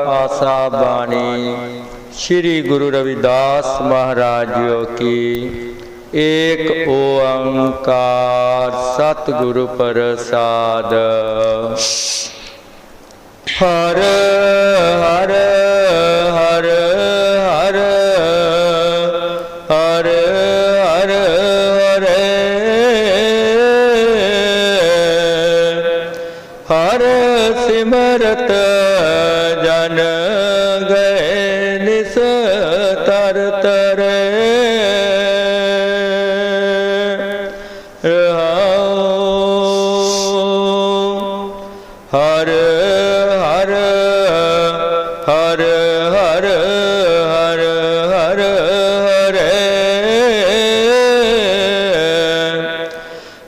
आशा बाणी श्री गुरु रविदास महाराज की। एक ओंकार सतगुरु प्रसाद। हर हर हर हर हर हर हर हर सिमरत जन गए निस्तर तरे। हर हर हर हर हर हर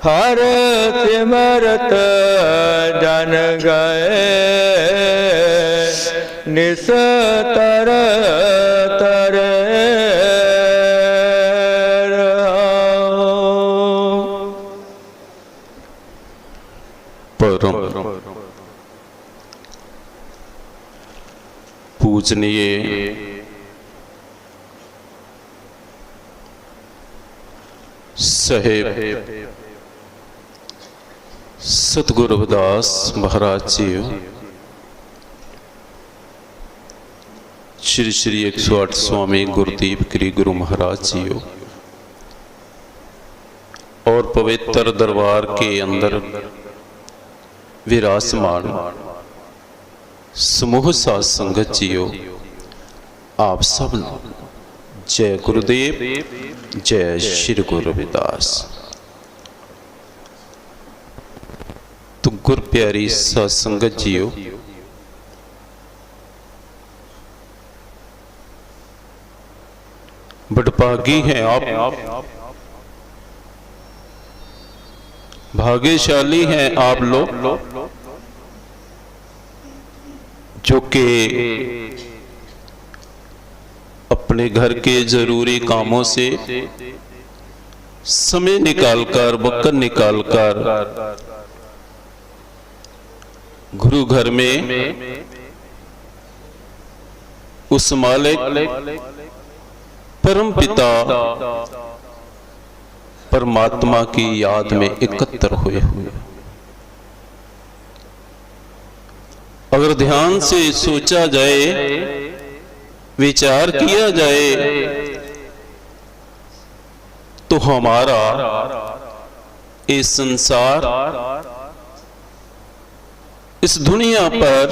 हर सिमरत जन गए निस्तर तरे। परम पूजनीय साहेब सतगुरु रविदास महाराज जी, श्री श्री 108 स्वामी गुरुदीप गिरी गुरु महाराज जी और पवित्र दरबार के अंदर विराजमान समूह साध संगत जीओ, आप सब जय गुरुदेव, जय श्री गुरु रविदास। तो गुर प्यारी साध संगत जीओ, बड़भागी हैं आप, भाग्यशाली हैं आप लोग जो कि अपने घर के जरूरी कामों से समय निकालकर, वक्त निकालकर गुरु घर में उस मालिक परम पिता परमात्मा की याद में एकत्र हुए। अगर ध्यान से सोचा जाए, विचार किया जाए, तो हमारा ये संसार, इस दुनिया पर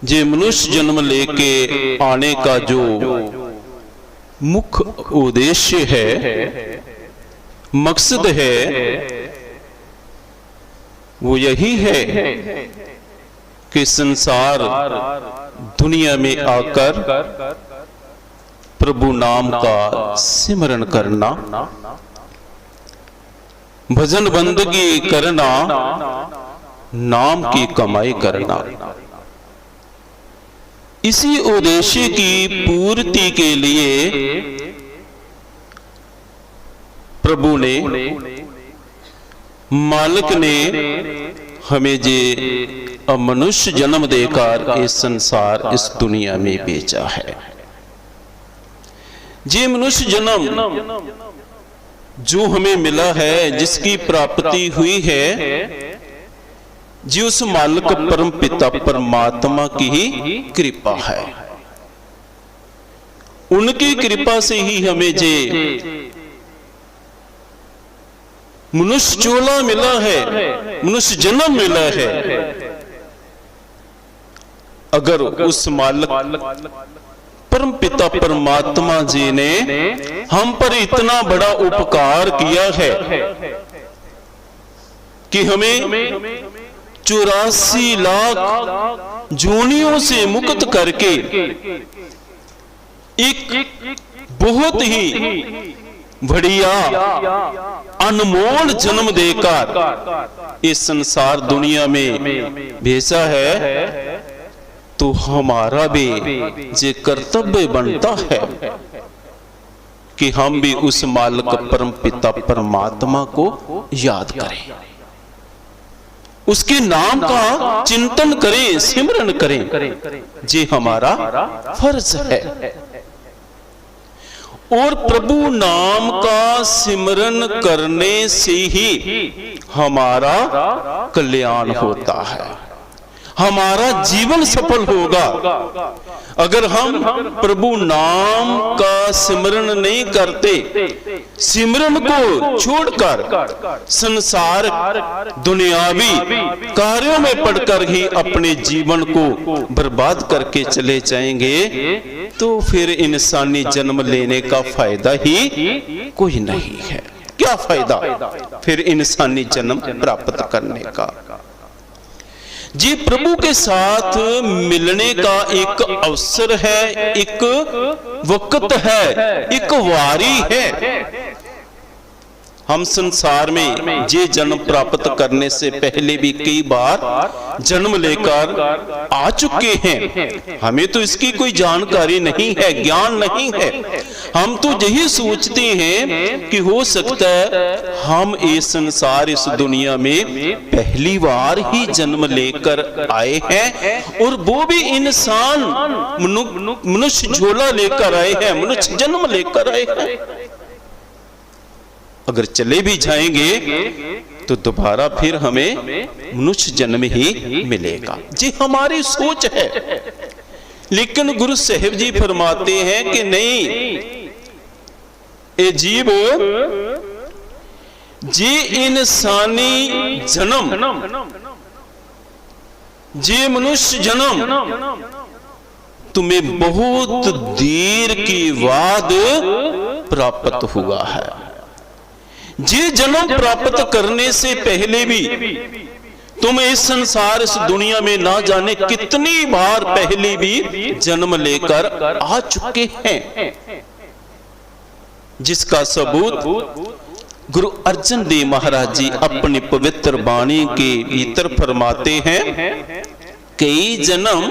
जे मनुष्य जन्म लेके आने का जो मुख्य उद्देश्य है, मकसद है, वो यही है कि संसार दुनिया में आकर प्रभु नाम का सिमरन करना, भजन बंदगी करना, नाम की कमाई करना। इसी उद्देश्य की पूर्ति के लिए प्रभु ने, मालिक ने हमें जे मनुष्य जन्म देकर इस संसार, इस दुनिया में भेजा है। जे मनुष्य जन्म जो हमें मिला है, जिसकी प्राप्ति हुई है, जी उस मालिक परम पिता परमात्मा की ही कृपा है। उनकी कृपा से ही हमें जे मनुष्य चोला मिला है, मनुष्य जन्म मिला है। अगर उस मालिक परम पिता परमात्मा जी ने हम पर इतना बड़ा उपकार किया है कि हमें 84 लाख जोनियों से मुक्त करके एक बहुत ही बढ़िया अनमोल जन्म देकर इस संसार दुनिया में भेजा है, तो हमारा भी ये कर्तव्य बनता है कि हम भी उस मालिक परम पिता परमात्मा को याद करें, उसके नाम का चिंतन करें, सिमरन करें, ये हमारा फर्ज है। और प्रभु नाम का सिमरन करने से ही हमारा कल्याण होता है, हमारा जीवन सफल होगा। अगर हम प्रभु नाम का सिमरन नहीं करते, सिमरन को छोड़कर संसार दुनियावी कार्यों में पड़कर ही अपने जीवन को बर्बाद करके चले जाएंगे, तो फिर इंसानी जन्म लेने का फायदा ही कोई नहीं है। क्या फायदा फिर इंसानी जन्म प्राप्त करने का? जी प्रभु के साथ मिलने का एक अवसर है, एक वक्त है, एक वारी है। हम संसार में ये जन्म प्राप्त करने से पहले भी कई बार जन्म लेकर आ चुके हैं, हमें तो इसकी कोई जानकारी नहीं है, ज्ञान नहीं है। हम तो यही सोचते हैं कि हो सकता है हम इस संसार, इस दुनिया में पहली बार ही जन्म लेकर आए हैं, और वो भी इंसान मनुष्य झोला लेकर आए हैं, मनुष्य जन्म लेकर आए हैं। अगर चले भी जाएंगे तो दोबारा फिर हमें मनुष्य जन्म ही मिलेगा, जी हमारी सोच है। लेकिन गुरु साहिब जी फरमाते हैं कि नहीं, ए जीव, जी इंसानी जन्म, जी मनुष्य जन्म तुम्हें बहुत देर के बाद प्राप्त हुआ है। जी जन्म प्राप्त करने से पहले भी तुम इस संसार, इस दुनिया में ना जाने कितनी बार पहले भी जन्म लेकर आ चुके हैं, जिसका सबूत गुरु अर्जन देव महाराज जी अपनी पवित्र वाणी के भीतर फरमाते हैं, कई जन्म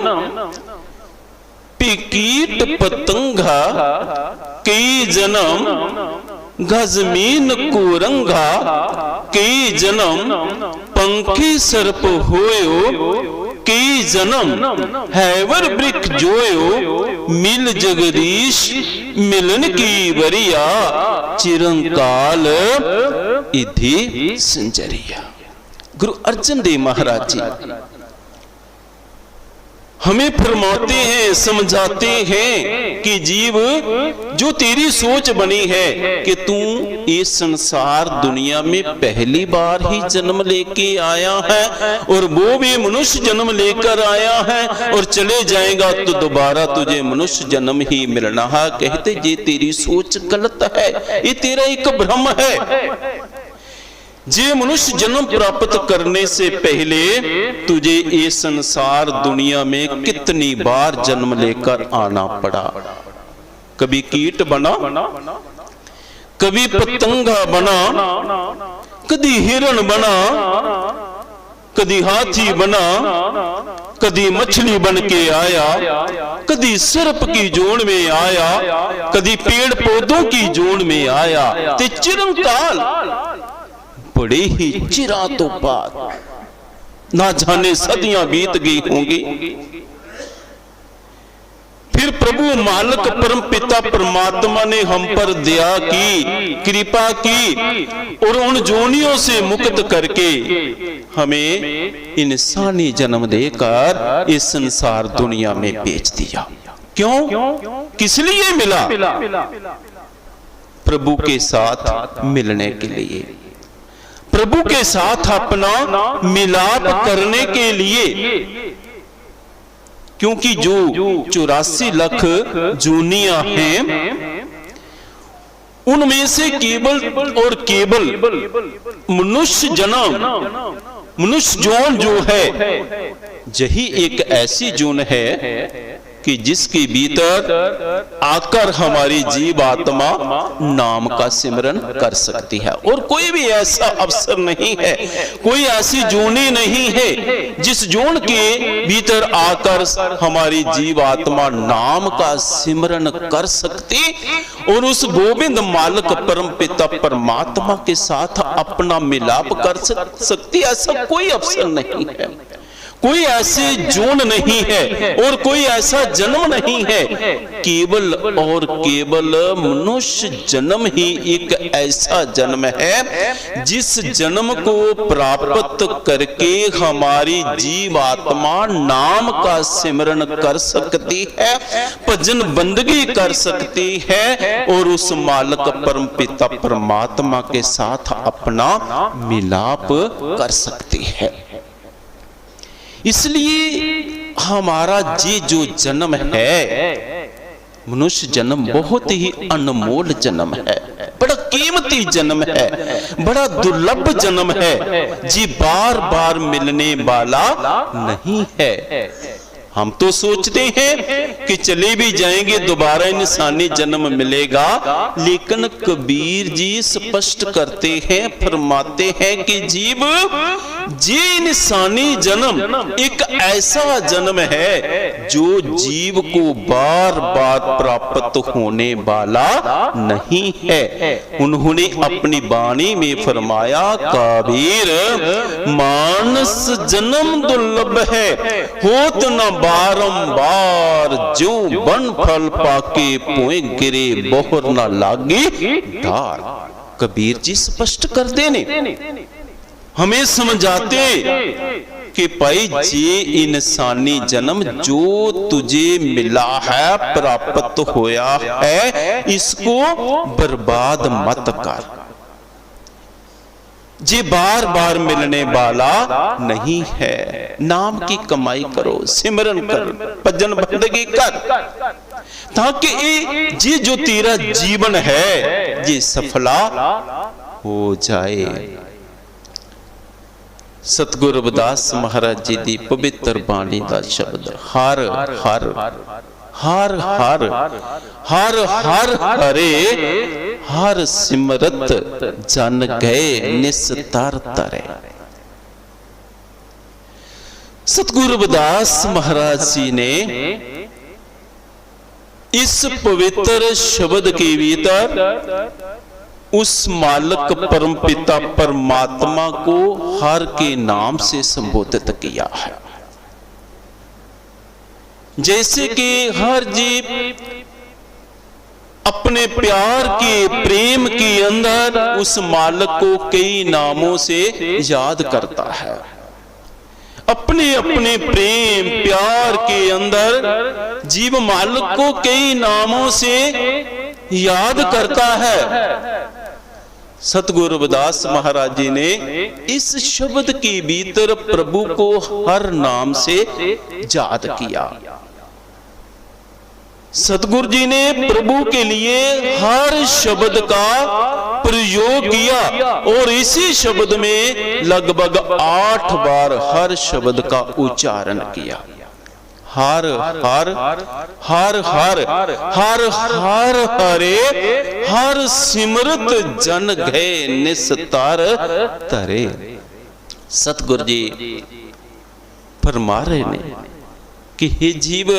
पे कीट पतंगा, कई जन्म गजमीन कुरंगा, कई जन्म पंखी सर्प होयो, कई जन्म हैवर वृक्ष जोयो, मिल जगदीश मिलन की वरिया, चिरंकाल इधि संजरिया। गुरु अर्जन देव महाराज जी हमें फरमाते हैं, समझाते हैं कि जीव, जो तेरी सोच बनी है कि तू इस संसार दुनिया में पहली बार ही जन्म लेके आया है, और वो भी मनुष्य जन्म लेकर आया है, और चले जाएगा तो दोबारा तुझे मनुष्य जन्म ही मिलना है। कहते ये तेरी सोच गलत है, ये तेरा एक भ्रम है। जे मनुष्य जन्म प्राप्त करने से पहले तुझे ये संसार दुनिया में कितनी बार जन्म लेकर आना पड़ा। कभी कीट बना, कभी पतंगा बना, कभी हिरण बना, कभी हाथी बना, कभी मछली बन के आया, कभी सर्प की जोड़ में आया, कभी पेड़ पौधों की जोड़ में आया, ते चिरंकाल बड़े ही चिरातों बाद, ना जाने सदियां बीत गई होंगी। फिर प्रभु मालिक परम पिता परमात्मा ने हम पर दया की, कृपा की, और उन जोनियों से मुक्त करके हमें इंसानी जन्म देकर इस संसार दुनिया में बेच दिया। क्यों? किस लिए मिला? प्रभु के साथ मिलने के लिए, प्रभु के साथ अपना मिलाप करने के लिए। क्योंकि जो 84 लाख जूनियां हैं, उनमें से केवल और केवल मनुष्य जन्म, मनुष्य जोन जो है, यही एक ऐसी जोन है कि जिसके भीतर आकर हमारी जीव आत्मा नाम का सिमरन कर सकती है। और कोई भी ऐसा अवसर नहीं है, कोई ऐसी जोनी नहीं है जिस जोन के भीतर आकर हमारी जीव आत्मा नाम का सिमरन कर सकती और उस गोविंद मालिक परम पिता परमात्मा के साथ अपना मिलाप कर सकती। ऐसा कोई अवसर नहीं है, कोई ऐसे जोन नहीं है और कोई ऐसा जन्म नहीं है। केवल और केवल मनुष्य जन्म ही एक ऐसा जन्म है जिस जन्म को प्राप्त करके हमारी जीव आत्मा नाम का सिमरन कर सकती है, भजन बंदगी कर सकती है और उस मालिक परम पिता परमात्मा के साथ अपना मिलाप कर सकती है। इसलिए हमारा ये जो जन्म है, मनुष्य जन्म बहुत ही अनमोल जन्म है, बड़ा कीमती जन्म है, बड़ा दुर्लभ जन्म है, जी बार बार मिलने वाला नहीं है। हम तो सोचते हैं कि चले भी जाएंगे दोबारा इंसानी जन्म मिलेगा, लेकिन कबीर जी स्पष्ट करते हैं, फरमाते हैं कि जीव ये इंसानी जन्म एक ऐसा जन्म है जो जीव को बार बार प्राप्त होने वाला नहीं है। उन्होंने अपनी वाणी में फरमाया, कबीर मानस जन्म दुर्लभ है, होत न बारंबार, जो बन फल पाके पोए गिरे बोहर न लागे डार। कबीर जी स्पष्ट कर देने हमें समझाते कि भाई ये इंसानी जन्म जो तुझे मिला है, प्राप्त होया है, इसको बर्बाद मत कर। ये बार बार मिलने वाला नहीं है। नाम की कमाई करो, सिमरन कर, भजन बंदगी कर, ताकि ये जो तेरा जीवन है ये सफला हो जाए। सतगुरु रविदास महाराज जी दी पवित्र बाणी दा शब्द, हर हर हर हर हर हर हरे हर सिमरत जन गए निस्तार तरे। सतगुरु रविदास महाराज जी ने इस पवित्र शब्द के भीतर उस मालिक परम पिता परमात्मा को हर के नाम से संबोधित किया है। जैसे कि हर जीव अपने प्यार के प्रेम के अंदर उस मालिक को कई नामों से याद करता है, अपने अपने प्रेम प्यार के अंदर जीव मालिक को कई नामों से याद करता है। सतगुरु रविदास महाराज जी ने इस शब्द के भीतर प्रभु को हर नाम से याद किया। सतगुरु जी ने प्रभु के लिए हर शब्द का प्रयोग किया और इसी शब्द में लगभग 8 बार हर शब्द का उच्चारण किया। हर हर हर हर हर हर हरे हर सिमरत जन गए निस्तार तरे। सतगुरु जी फरमा रहे ने कि हे जीव,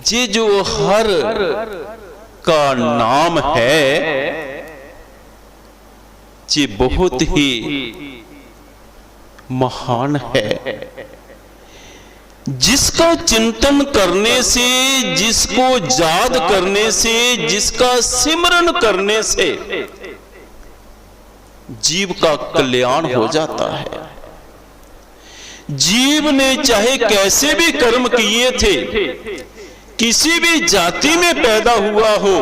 ये जो हर का नाम है ये बहुत ही महान है, जिसका चिंतन करने से, जिसको याद करने से, जिसका सिमरन करने से जीव का कल्याण हो जाता है। जीव ने चाहे कैसे भी कर्म किए थे, किसी भी जाति में पैदा हुआ हो,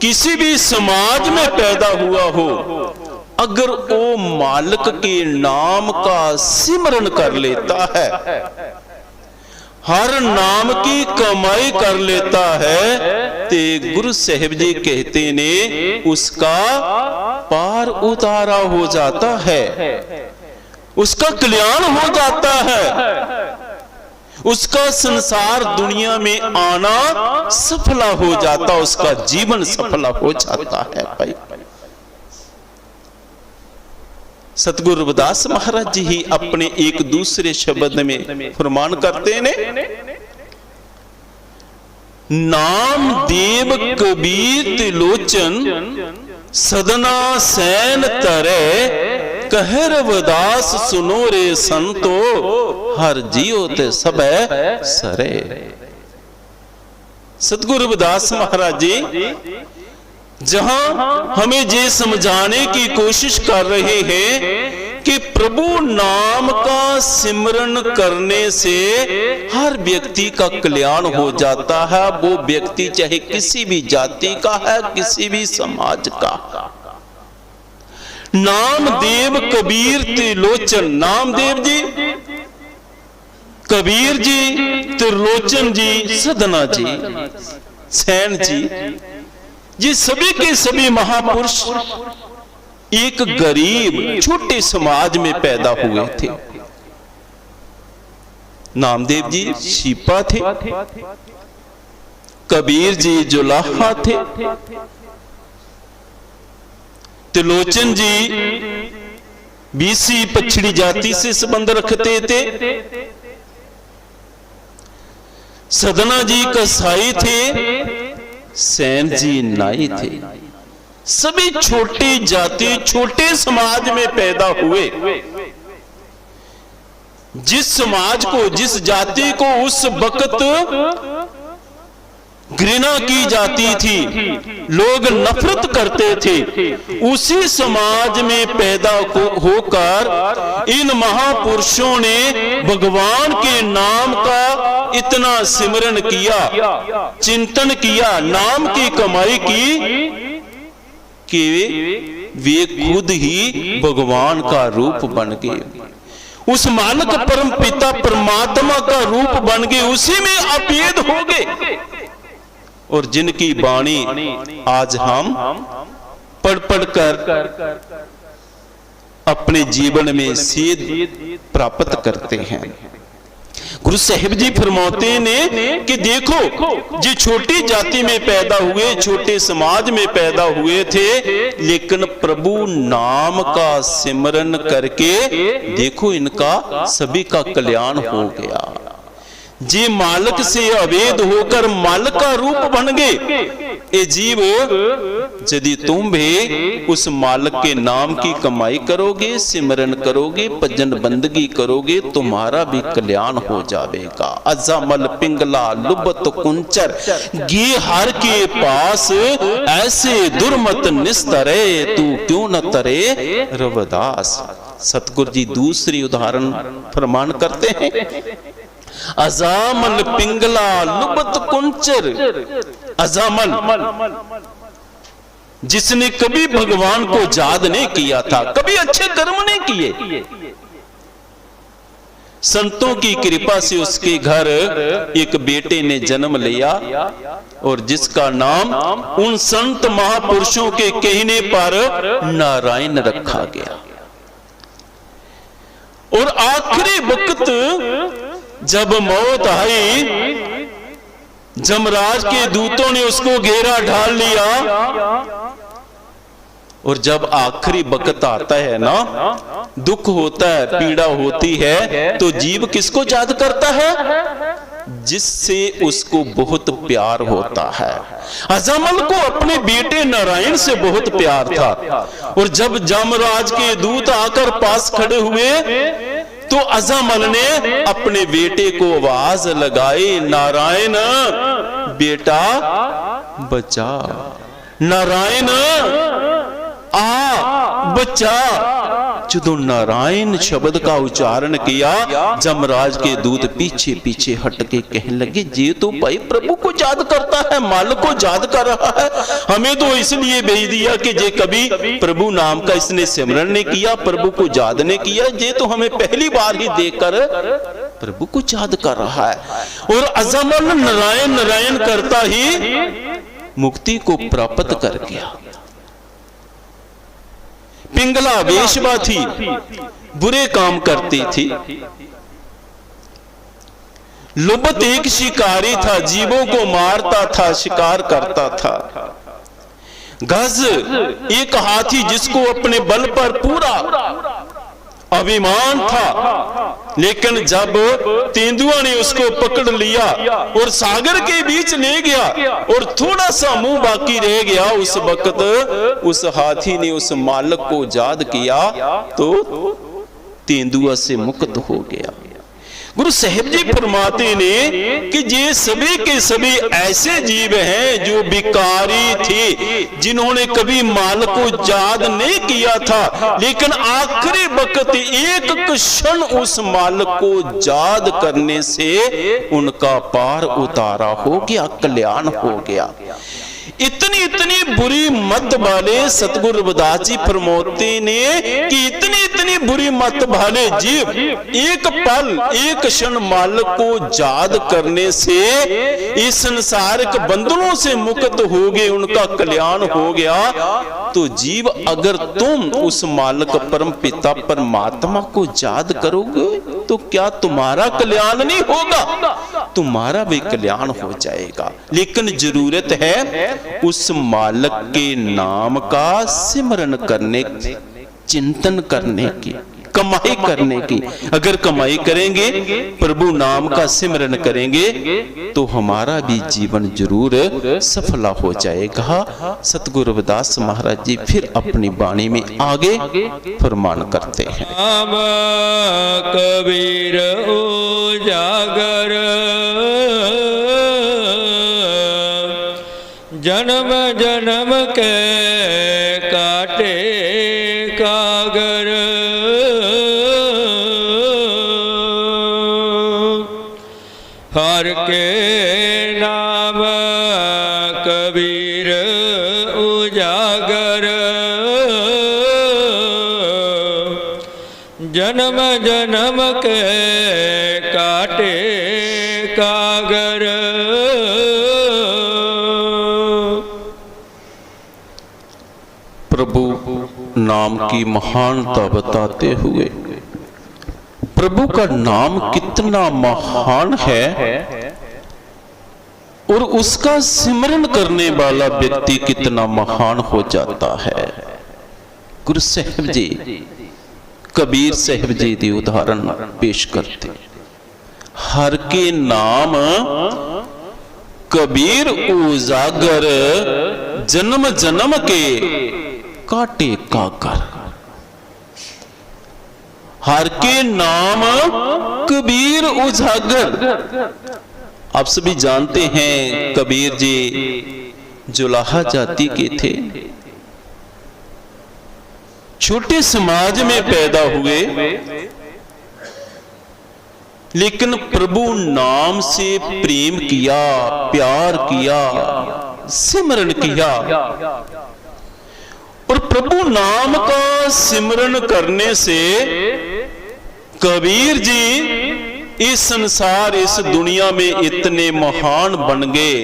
किसी भी समाज में पैदा हुआ हो, अगर वो मालिक के नाम का सिमरन कर लेता है, हर नाम की कमाई कर लेता है, ते गुरु साहिब जी कहते ने उसका पार उतारा हो जाता है, उसका कल्याण हो जाता है। उसका संसार दुनिया में आना सफल हो जाता, उसका जीवन सफल हो जाता है भाई। सतगुरु रविदास महाराज जी ही अपने एक दूसरे शब्द में फरमान करते ने, नाम देव कबीर त्रिलोचन सदना सैन तरे, कह रविदास सुनो रे संतो, हर जियो ते सब सरे। सतगुरु रविदास महाराज जी जहां हमें ये समझाने की कोशिश कर रहे हैं कि प्रभु नाम का सिमरन करने से हर व्यक्ति का कल्याण हो जाता है, वो व्यक्ति चाहे किसी भी जाति का है, किसी भी समाज का। नामदेव कबीर त्रिलोचन, नामदेव जी, कबीर जी, त्रिलोचन जी, सदना जी, सैन जी, ये सभी के सभी महापुरुष एक गरीब छोटे समाज में पैदा हुए थे। नामदेव जी शिपा थे, कबीर जी जुलाहा थे, त्रिलोचन जी बीसी पछड़ी जाति से संबंध रखते थे, सदना जी कसाई थे, सैन जी नाई थे। सभी छोटी जाति छोटे समाज में पैदा हुए। जिस समाज को, जिस जाति को उस वक्त घृणा की जाती थी, लोग नफरत करते थे, उसी समाज में पैदा होकर इन महापुरुषों ने भगवान के नाम का इतना सिमरन किया, चिंतन किया, नाम की कमाई की कि वे खुद ही भगवान का रूप बन गए, उस मालिक परम पिता परमात्मा का रूप बन गए, उसी में अभेद हो गए। और जिनकी वाणी आज हम पढ़ पढ़ कर अपने जीवन में सीध प्राप्त करते हैं। गुरु साहिब जी फरमाते ने कि देखो, जो छोटी जाति में पैदा हुए, छोटे समाज में पैदा हुए थे, लेकिन प्रभु नाम का सिमरन करके देखो इनका सभी का कल्याण हो गया। जे मालिक से अभेद होकर मालिक का रूप बन गए। ए जीव, यदि तुम भी उस मालिक के नाम की कमाई करोगे, सिमरन करोगे, भजन बंदगी करोगे, तुम्हारा भी कल्याण हो जाएगा। अजामल पिंगला लुबत कुंचर गे हर के पास, ऐसे दुर्मत निस्तरे, तू क्यों न तरे रविदास। सतगुरु जी दूसरी उदाहरण फरमान करते हैं, अजामल पिंगला लुबत कुंचर। अजामल जिसने कभी भगवान को याद नहीं किया था, कभी अच्छे कर्म नहीं किए, संतों की कृपा से उसके घर एक बेटे ने जन्म लिया और जिसका नाम उन संत महापुरुषों के कहने पर नारायण रखा गया। और आखिरी वक्त जब मौत आई, जमराज के दूतों ने उसको घेरा ढाल लिया, और जब आखिरी वक्त आता है ना, दुख होता है, पीड़ा होती है, तो जीव किसको याद करता है? जिससे उसको बहुत प्यार होता है। अजामल को अपने बेटे नारायण से बहुत प्यार था, और जब जमराज के दूत आकर पास खड़े हुए तो अजामल ने अपने बेटे को आवाज लगाई, नारायण बेटा बचा, नारायण आ बचा। जो नारायण शब्द का उच्चारण किया, जमराज के दूत पीछे पीछे हट के कहने लगे, ये तो भाई प्रभु को याद करता है, मालिक को याद कर रहा है, हमें तो इसलिए भेज दिया कि जे कभी प्रभु नाम का इसने सिमरन नहीं किया, प्रभु को याद नहीं किया, ये तो हमें पहली बार ही देखकर प्रभु को याद कर रहा है। और अजामल नारायण नारायण करता ही मुक्ति को प्राप्त कर गया। पिंगला वेश्या थी, बुरे काम करती थी, लुब्बत एक शिकारी था, जीवों को मारता था, शिकार करता था। गज एक हाथी जिसको अपने बल पर पूरा अभिमान था, लेकिन जब तेंदुआ ने उसको पकड़ लिया और सागर के बीच ले गया और थोड़ा सा मुंह बाकी रह गया, उस वक्त उस हाथी ने उस मालिक को याद किया तो तेंदुआ से मुक्त हो गया। गुरु साहिब जी फरमाते ने कि ये सभी के सभी ऐसे जीव हैं जो भिखारी थे, जिन्होंने कभी माल को याद नहीं किया था, लेकिन आखिरी वक्त एक क्षण उस माल को याद करने से उनका पार उतारा हो गया, कल्याण हो गया। इतनी बुरी मत वाले सतगुरु रविदास जी फरमाते ने कि इतनी बुरी मत वाले जीव एक पल एक क्षण मालिक को याद करने से इस संसारिक बंधनों से मुक्त हो गए, उनका कल्याण हो गया। तो जीव अगर तुम उस मालिक परम पिता परमात्मा को याद करोगे तो क्या तुम्हारा कल्याण नहीं होगा? तुम्हारा भी कल्याण हो जाएगा। लेकिन जरूरत है उस मालिक के नाम का सिमरन करने, चिंतन करने की, कमाई करने की। अगर कमाई करेंगे, प्रभु नाम का सिमरन करेंगे तो हमारा भी जीवन जरूर सफल हो जाएगा। सतगुरु रविदास महाराज जी फिर अपनी वाणी में आगे फरमान करते हैं। नाम कबीर उजागर जन्म जन्म के काटे कागर, हर के नाम कबीर उजागर जन्म जन्म के काटे कागर। प्रभु नाम की महानता बताते हुए, प्रभु का नाम कितना महान है और उसका सिमरन करने वाला व्यक्ति कितना महान हो जाता है। गुरु साहिब जी कबीर साहिब जी की उदाहरण पेश करते। हर के नाम कबीर उजागर जन्म जन्म के काटे काकर। हर के नाम कबीर उजागर। आप सभी जानते हैं कबीर जी जुलाहा जाति के थे, छोटे समाज में पैदा हुए, लेकिन प्रभु नाम से प्रेम किया, प्यार किया, सिमरन किया। और प्रभु नाम का सिमरन करने से कबीर जी इस संसार, इस दुनिया में इतने महान बन गए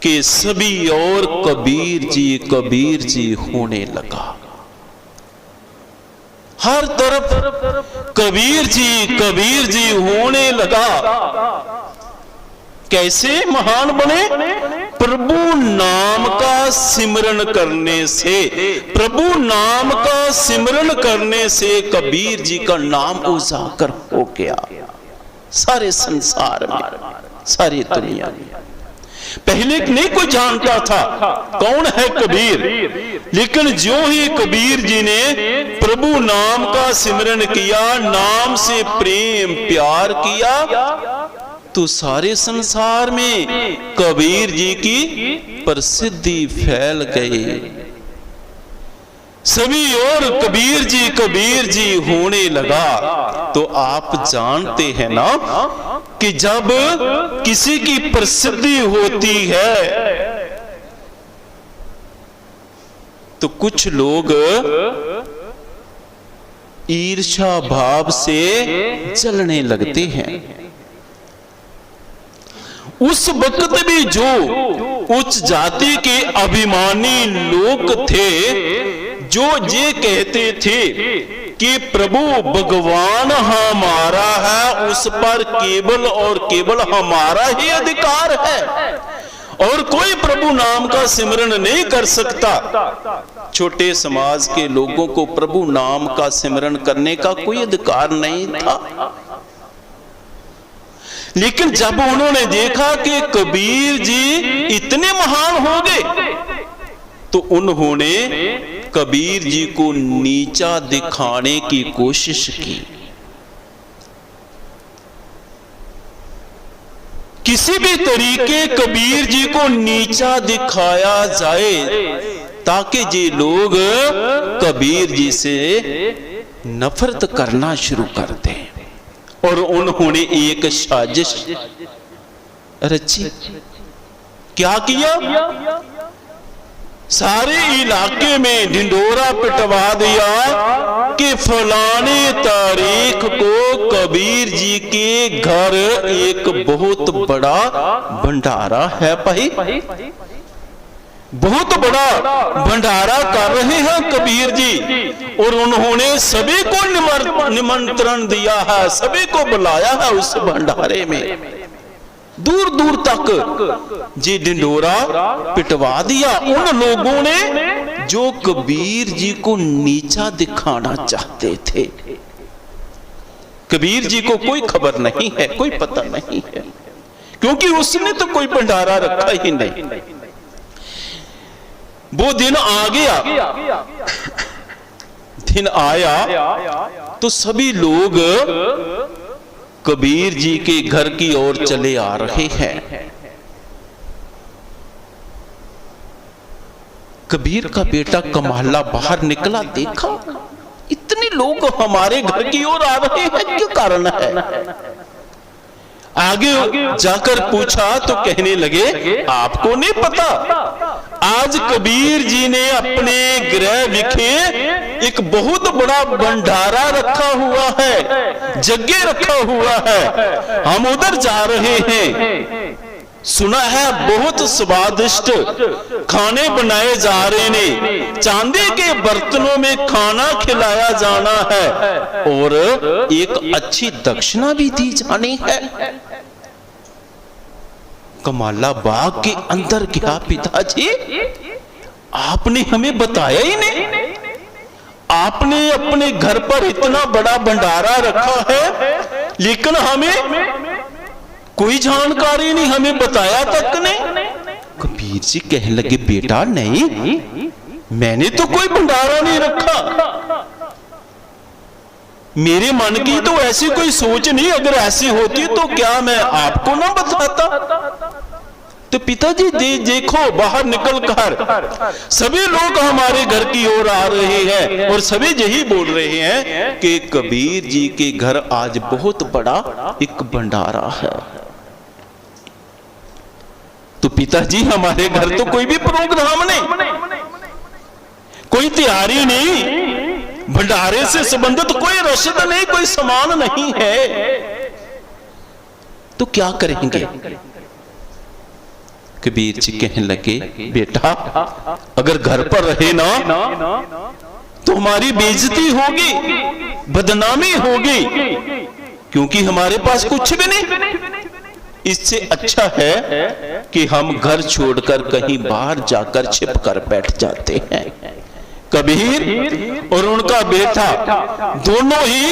कि सभी और कबीर जी होने लगा। हर तरफ कबीर जी होने लगा। कैसे महान बने? प्रभु नाम का सिमरन करने से। प्रभु नाम का सिमरन करने से कबीर जी का नाम उजागर हो गया सारे संसार में, सारी दुनिया में। पहले नहीं कोई जानता था कौन है कबीर, लेकिन जो ही कबीर जी ने प्रभु नाम का सिमरन किया, नाम से प्रेम प्यार किया, तो सारे संसार में कबीर जी की प्रसिद्धि फैल गई। सभी और कबीर जी होने लगा। तो आप जानते हैं ना कि जब किसी की प्रसिद्धि होती है तो कुछ लोग ईर्ष्या भाव से जलने लगते हैं। उस वक्त भी जो उच्च जाति के अभिमानी लोग थे, जो ये कहते थे कि प्रभु भगवान हमारा है उस पर केवल और केवल हमारा ही अधिकार है और कोई प्रभु नाम का सिमरन नहीं कर सकता। छोटे समाज के लोगों को प्रभु नाम का सिमरन करने का कोई अधिकार नहीं था। लेकिन जब उन्होंने देखा कि कबीर जी इतने महान हो गए तो उन्होंने कबीर जी को नीचा दिखाने की कोशिश की। किसी भी तरीके कबीर जी को नीचा दिखाया जाए ताकि ये लोग कबीर जी से नफरत करना शुरू कर दें। और उन्होंने एक साजिश रची। क्या किया? सारे इलाके में ढिंढोरा पिटवा दिया कि फलाने तारीख को कबीर जी के घर एक बहुत बड़ा भंडारा है भाई, बहुत बड़ा भंडारा कर रहे हैं कबीर जी। और उन्होंने सभी को निमंत्रण दिया है, सभी को बुलाया है उस भंडारे में। दूर दूर तक जी ढिंढोरा पिटवा दिया उन लोगों ने जो कबीर जी को नीचा दिखाना चाहते थे। कबीर जी को कोई खबर नहीं है, कोई पता नहीं है, क्योंकि उसने तो कोई भंडारा रखा ही नहीं। वो दिन आ गया, दिन आया तो सभी लोग कबीर जी के घर की ओर चले आ रहे हैं। कबीर का बेटा कमाला बाहर निकला, देखा इतने लोग हमारे घर की ओर आ रहे हैं, क्या कारण है? आगे जाकर पूछा तो कहने लगे आपको नहीं पता, आज कबीर जी ने अपने गृह विखे एक बहुत बड़ा भंडारा रखा हुआ है, यज्ञ रखा हुआ है, हम उधर जा रहे हैं। सुना है बहुत स्वादिष्ट खाने बनाए जा रहे ने, चांदी के बर्तनों में खाना खिलाया जाना है और एक अच्छी दक्षिणा भी दी जानी है। कमाला बाग के अंदर गया, पिताजी आपने हमें बताया ही नहीं, आपने अपने घर पर इतना बड़ा भंडारा रखा है लेकिन हमें कोई जानकारी नहीं, हमें बताया तक नहीं। कबीर जी कहने लगे बेटा नहीं, मैंने तो कोई भंडारा नहीं रखा, मेरे मन की तो ऐसी कोई सोच नहीं, अगर ऐसी होती तो क्या मैं आपको ना बताता। तो पिताजी देखो बाहर निकल कर सभी लोग हमारे घर की ओर आ रहे हैं और सभी यही बोल रहे हैं कि कबीर जी के घर आज बहुत बड़ा एक भंडारा है। तो पिताजी हमारे घर तो कोई भी प्रोग्राम नहीं, कोई तैयारी नहीं, भंडारे से संबंधित कोई रसद नहीं, कोई सामान नहीं है, तो क्या करेंगे? कबीर जी कहने लगे बेटा अगर घर पर रहे ना तो हमारी बेइज्जती होगी, बदनामी होगी, क्योंकि हमारे पास कुछ भी नहीं। इससे अच्छा है कि हम घर छोड़कर कहीं बाहर जाकर छिप कर बैठ जाते हैं। कबीर और उनका बेटा दोनों ही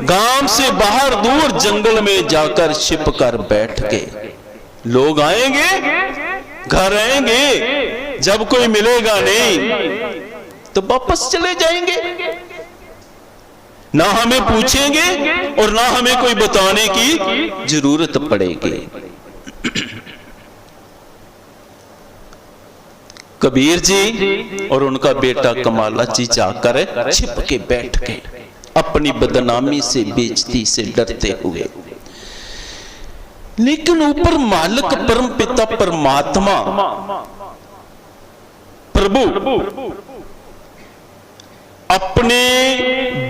गांव से बाहर दूर जंगल में जाकर छिप कर बैठ गए। लोग आएंगे, घर आएंगे, जब कोई मिलेगा नहीं तो वापस चले जाएंगे, ना हमें पूछेंगे और ना हमें कोई बताने की जरूरत पड़ेगी। कबीर जी और उनका बेटा कमाला जी जाकर छिप के बैठ गए, अपनी बदनामी से बेइज्जती से डरते हुए। लेकिन ऊपर मालिक परम पिता परमात्मा प्रभु अपने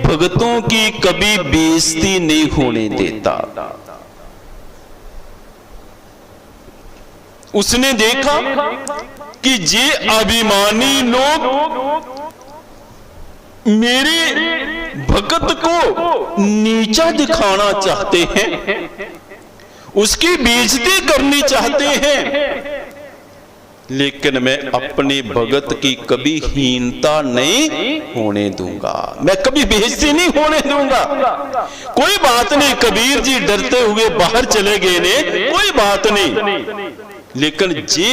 भक्तों की कभी बेइज्जती नहीं होने देता। उसने देखा कि ये अभिमानी लोग मेरे भगत को नीचा दिखाना चाहते हैं, उसकी बेइज्जती करनी चाहते हैं, लेकिन मैं अपने भगत की कभी हीनता नहीं होने दूंगा, मैं कभी बेइज्जती नहीं होने दूंगा। कोई बात नहीं, कबीर जी डरते हुए बाहर चले गए ने, कोई बात नहीं, लेकिन जी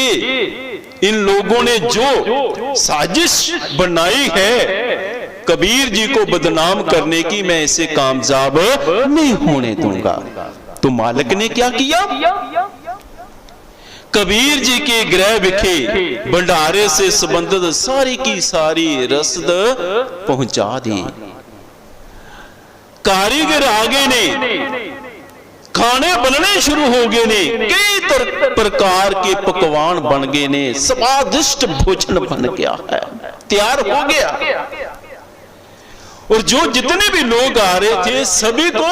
इन लोगों ने जो साजिश बनाई है कबीर जी को बदनाम करने की, मैं इसे कामयाब नहीं होने दूंगा। तो मालिक ने क्या किया? कबीर जी के गृह विखे भंडारे से संबंधित सारी की सारी रसद पहुंचा दी। कारीगर आगे ने, खाने बनने शुरू हो गए ने, कई प्रकार के पकवान बन गए ने, स्वादिष्ट भोजन बन गया है, तैयार हो गया। और जो जितने भी लोग आ रहे थे सभी को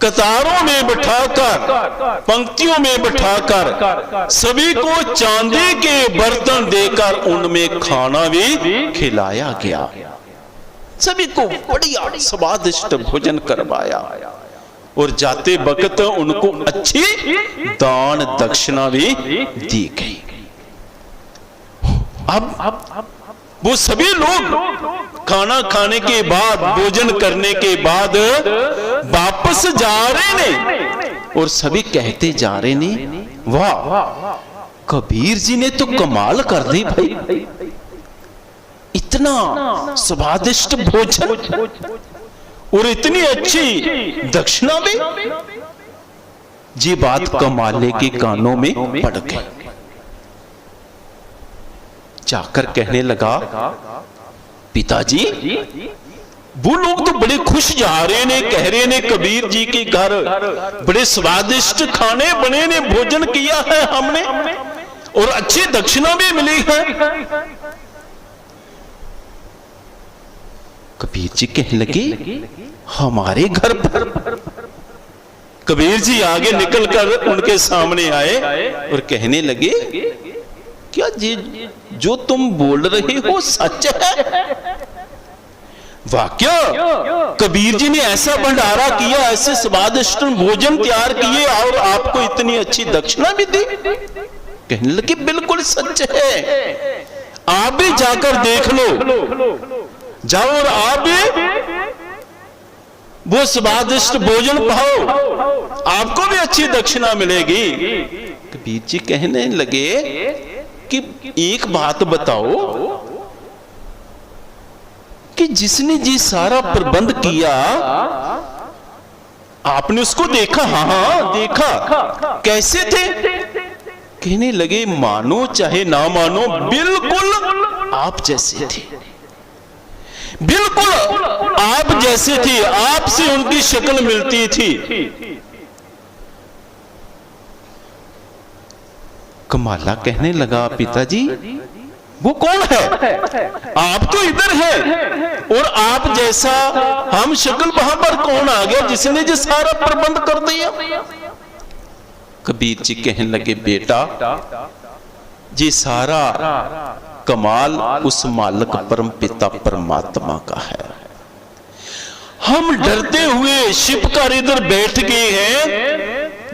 कतारों में बिठाकर, पंक्तियों में बिठाकर सभी को चांदी के बर्तन देकर उनमें खाना भी खिलाया गया, सभी को बढ़िया स्वादिष्ट भोजन करवाया। और जाते वक्त उनको अच्छी दान दक्षिणा भी दी गई। अब वो सभी लोग खाना खाने के बाद, भोजन करने के बाद वापस जा रहे ने, और सभी कहते जा रहे ने, वाह कबीर जी ने तो कमाल कर दी भाई, इतना स्वादिष्ट भोजन और इतनी अच्छी दक्षिणा भी। जी बात कमाले के कानों में पड़ गई। जाकर कहने लगा, पिताजी वो लोग तो बड़े खुश जा रहे ने, कह रहे ने कबीर जी के घर बड़े स्वादिष्ट खाने बने ने, भोजन किया है हमने और अच्छी दक्षिणा भी मिली है। कबीर जी कहने लगे, हमारे घर पर? कबीर जी आगे निकलकर उनके सामने आए और कहने लगे, क्या जी जो तुम बोल रहे हो सच है? वाक्य कबीर जी ने ऐसा भंडारा किया, ऐसे स्वादिष्ट भोजन तैयार किए और आपको इतनी अच्छी दक्षिणा भी दी? कहने लगे, बिल्कुल सच है, आप भी जाकर देख लो, जाओ और आप भी वो स्वादिष्ट भोजन पाओ, आपको भी अच्छी दक्षिणा मिलेगी। कबीर जी कहने लगे कि एक बात बताओ कि जिसने जी सारा प्रबंध किया आपने उसको देखा? हाँ देखा। कैसे थे? कहने लगे, मानो चाहे ना मानो बिल्कुल आप जैसे थे, बिल्कुल आप जैसे थे, आपसे उनकी शक्ल मिलती थी। कमाला कहने लगा, पिताजी वो कौन है? आप तो इधर हैं और आप जैसा हम शक्ल वहां पर कौन आ गया जिसने जो सारा प्रबंध कर दिया? कबीर जी कहने लगे, बेटा जी सारा कमाल उस मालिक परम पिता परमात्मा का है। हम डरते हुए छिपकर इधर बैठ गए हैं,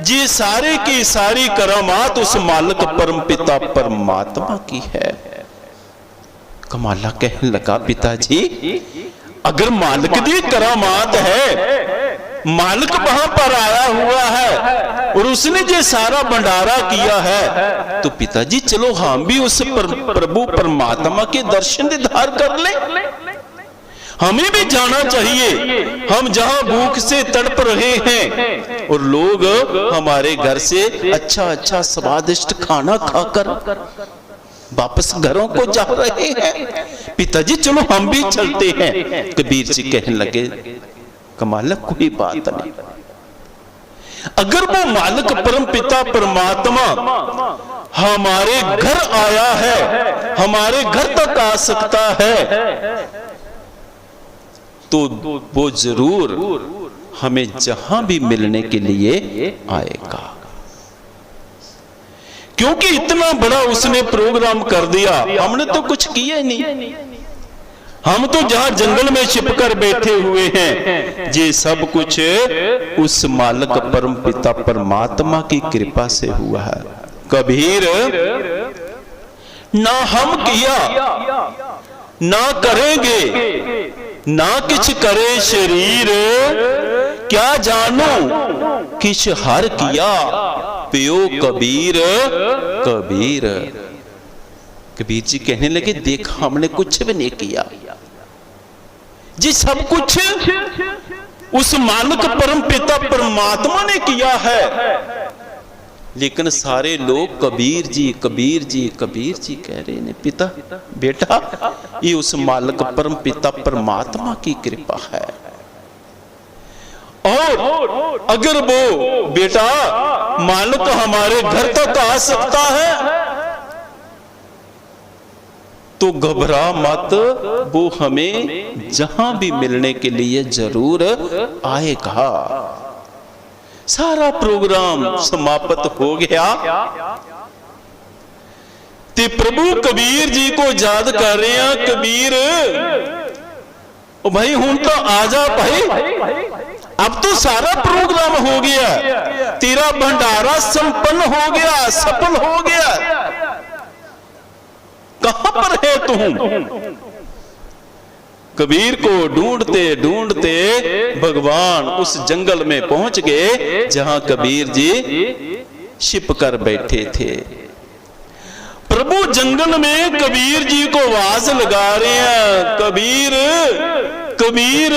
जी सारे की सारी करामात उस मालिक परम पिता परमात्मा की है। कमाला कहने लगा, पिताजी अगर मालिक की करामात है, मालिक वहां पर आया हुआ है और उसने जो सारा भंडारा किया है, तो पिताजी चलो हम भी उस प्रभु परमात्मा के दर्शन दीदार कर ले। हमें भी जाना चाहिए, हम जहां भूख से तड़प रहे हैं और लोग हमारे घर से अच्छा अच्छा स्वादिष्ट खाना खाकर वापस घरों को जा रहे हैं, पिताजी चलो हम भी चलते हैं। कबीर जी कहने लगे, कमाल कोई बात नहीं, अगर वो मालिक परम पिता परमात्मा हमारे घर आया है, हमारे घर तक आ सकता है, तो वो जरूर हमें जहां भी मिलने के लिए आएगा, क्योंकि इतना बड़ा उसने प्रोग्राम कर दिया, हमने तो कुछ किया ही नहीं। हम तो जहां जंगल में छिपकर बैठे हुए हैं, ये सब कुछ उस मालिक परम पिता परमात्मा की कृपा से हुआ है। कबीर ना हम किया ना करेंगे, ना किछ करे शरीर, क्या जानू किछ हर किया, पियो कबीर कबीर। कबीर जी कहने लगे, देख हमने कुछ भी नहीं किया, जी सब कुछ उस मालिक परम पिता परमात्मा ने किया है। लेकिन सारे लोग कबीर जी कबीर जी कबीर जी कह रहे हैं। पिता बेटा, ये उस मालिक परम पिता परमात्मा की कृपा है। और अगर वो बेटा मालिक हमारे घर तक आ सकता है तो घबरा मत, वो हमें जहां भी मिलने के लिए जरूर आएगा। सारा प्रोग्राम समाप्त हो गया ते प्रभु कबीर जी को याद कर रहे हैं। कबीर ओ भाई हूं तो आजा भाई, अब तो सारा प्रोग्राम हो गया, तेरा भंडारा संपन्न हो गया, सफल हो गया, कहां पर है तुम? कबीर को ढूंढते ढूंढते भगवान उस जंगल में पहुंच गए जहां कबीर जी छिप कर बैठे थे। प्रभु जंगल में कबीर जी को आवाज लगा रहे हैं, कबीर कबीर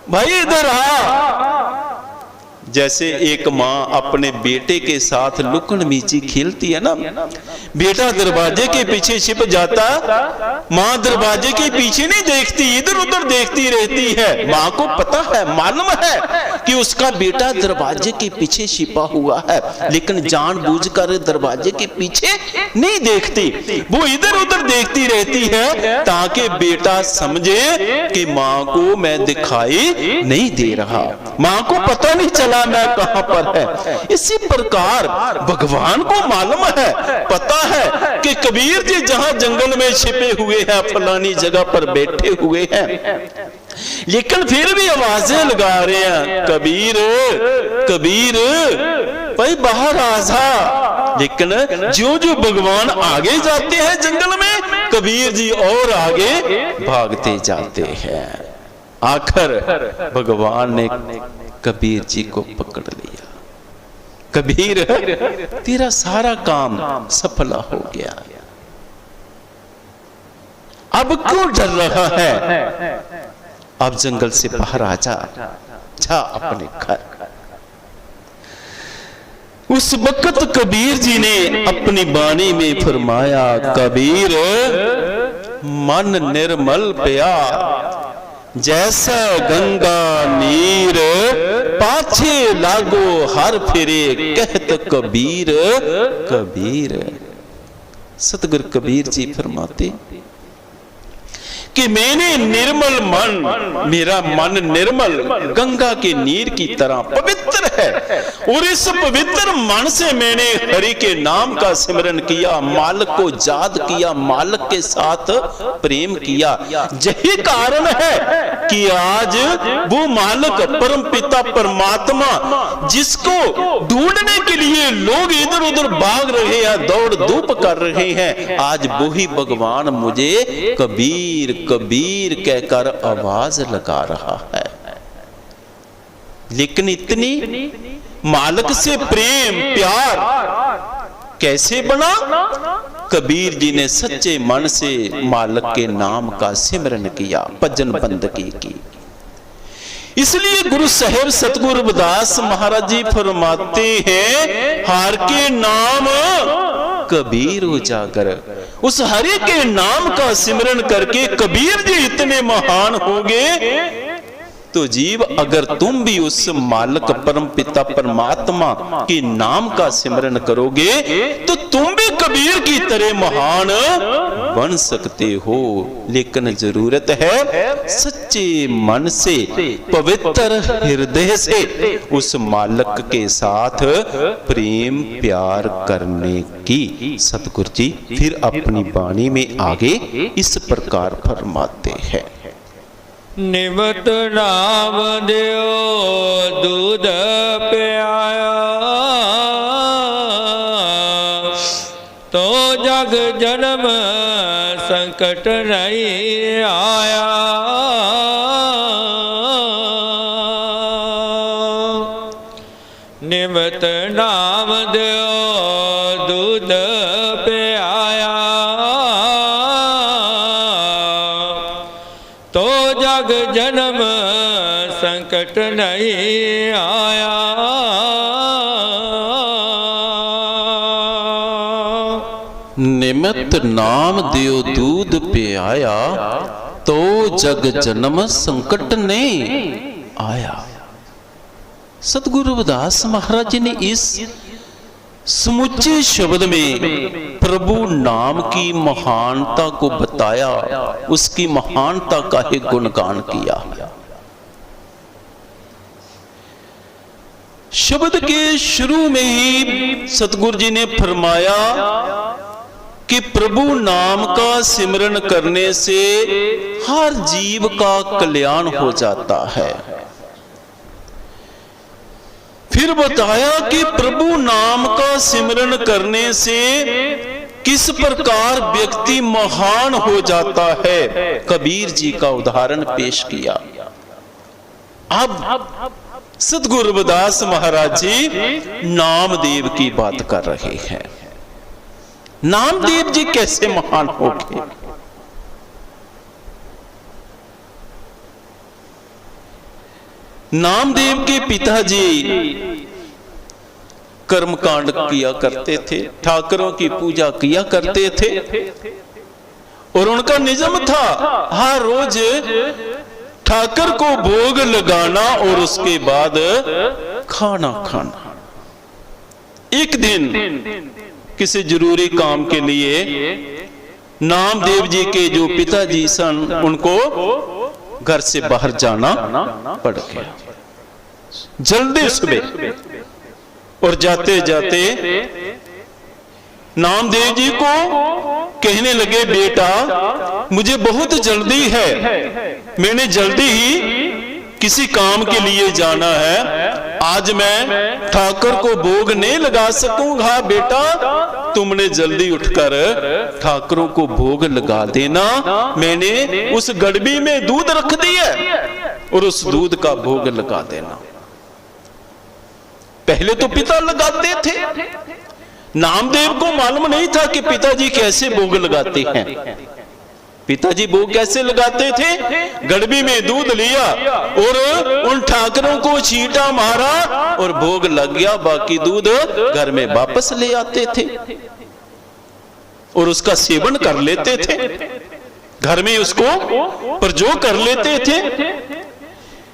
भाई इधर आ। जैसे एक माँ अपने बेटे के साथ लुकन मीची खेलती है ना, बेटा दरवाजे के पीछे छिप जाता, माँ दरवाजे के पीछे नहीं देखती, इधर उधर देखती रहती है। माँ को पता है, मालूम है कि उसका बेटा दरवाजे के पीछे छिपा हुआ है, लेकिन जानबूझकर दरवाजे के पीछे नहीं देखती, वो इधर उधर देखती रहती है ताकि बेटा समझे कि माँ को मैं दिखाई नहीं दे रहा, माँ को पता नहीं चला मैं कहां पर है। इसी प्रकार भगवान को मालूम है, पता है कि कबीर जी जहां जंगल में छिपे हुए हैं, फलानी जगह पर बैठे हुए हैं, लेकिन फिर भी आवाजें लगा रहे हैं, कबीर कबीर भाई बाहर आ जा। लेकिन जो जो भगवान आगे जाते हैं जंगल में, कबीर जी और आगे भागते जाते हैं। आखिर भगवान ने कबीर जी को पकड़ लिया। कबीर तेरा सारा काम सफल हो गया, अब क्यों डर रहा है? अब जंगल से बाहर आ जा, जा अपने घर। उस वक्त कबीर जी ने अपनी बाणी में फरमाया, कबीर मन निर्मल पिया जैसा गंगा नीर, पाछे लागो हर फिरे कहत कबीर कबीर। सतगुरु कबीर जी फरमाते कि मैंने निर्मल मन, मेरा मन निर्मल गंगा के नीर की तरह पवित्र है, और इस पवित्र मन से मैंने हरि के नाम का सिमरन किया, मालिक को याद किया, मालिक के साथ प्रेम किया। यही कारण है कि आज वो मालिक परम पिता परमात्मा जिसको ढूंढने के लिए लोग इधर उधर भाग रहे हैं, दौड़ धूप कर रहे हैं, आज वही भगवान मुझे कबीर कबीर कहकर आवाज लगा रहा है। लेकिन इतनी मालिक से प्रेम प्यार कैसे बना? कबीर जी ने सच्चे मन से मालिक के नाम का सिमरन किया, भजन बंदगी की। इसलिए गुरु साहेब सतगुरु रविदास महाराज जी फरमाते हैं, हार के नाम कबीर उजागर। उस हरि के नाम का सिमरन करके कबीर जी इतने महान हो गए तो जीव अगर तुम भी उस मालिक परम पिता परमात्मा के नाम का सिमरन करोगे तो तुम भी कबीर की तरह महान बन सकते हो। लेकिन जरूरत है सच्चे मन से, पवित्र हृदय से उस मालिक के साथ प्रेम प्यार करने की। सतगुरु जी फिर अपनी वाणी में आगे इस प्रकार फरमाते हैं। निमत नाम दियो दूध प्याया, तो जग जन्म संकट नहीं आया। निमत नाम दियो दूध प्याया, तो जग जन्म संकट नहीं आया। निमित नाम दियो दूध पियाया, तो जग जन्म संकट नहीं आया। सतगुरु रविदास महाराज जी ने इस समुचे शब्द में प्रभु नाम की महानता को बताया, उसकी महानता का ही गुणगान किया। शब्द के शुरू में ही सतगुरु जी ने फरमाया कि प्रभु नाम का सिमरन करने से हर जीव का कल्याण हो जाता है। फिर बताया कि प्रभु नाम का सिमरन करने से किस प्रकार व्यक्ति महान हो जाता है। कबीर जी का उदाहरण पेश किया। अब सतगुरु रविदास महाराज जी नामदेव की बात कर रहे हैं। नामदेव जी कैसे महान हो गए? नामदेव के पिताजी कर्मकांड किया करते थे, ठाकरों की पूजा किया करते थे और उनका नियम था हर रोज ठाकर को भोग लगाना और उसके बाद खाना खाना। एक दिन किसी जरूरी काम के लिए नामदेव जी के जो पिताजी सन उनको घर से बाहर जाना पड़ गया जल्दी सुबह। और जाते जाते नामदेव जी को कहने लगे, बेटा मुझे बहुत जल्दी है, मैंने जल्दी ही किसी काम के लिए जाना है, आज मैं ठाकुर को भोग नहीं लगा सकूंगा। बेटा तुमने जल्दी उठकर ठाकुरों को भोग लगा देना, मैंने उस गड़बी में दूध रख दिया और उस दूध का भोग लगा देना। पहले तो पिता लगाते थे, नामदेव को मालूम नहीं था कि पिताजी कैसे भोग लगाते हैं। पिताजी भोग कैसे लगाते थे? गड़बी में दूध लिया और उन ठाकरों को छींटा मारा और भोग लग गया, बाकी दूध घर में वापस ले आते थे और उसका सेवन कर लेते थे, घर में उसको प्रयोग कर लेते थे।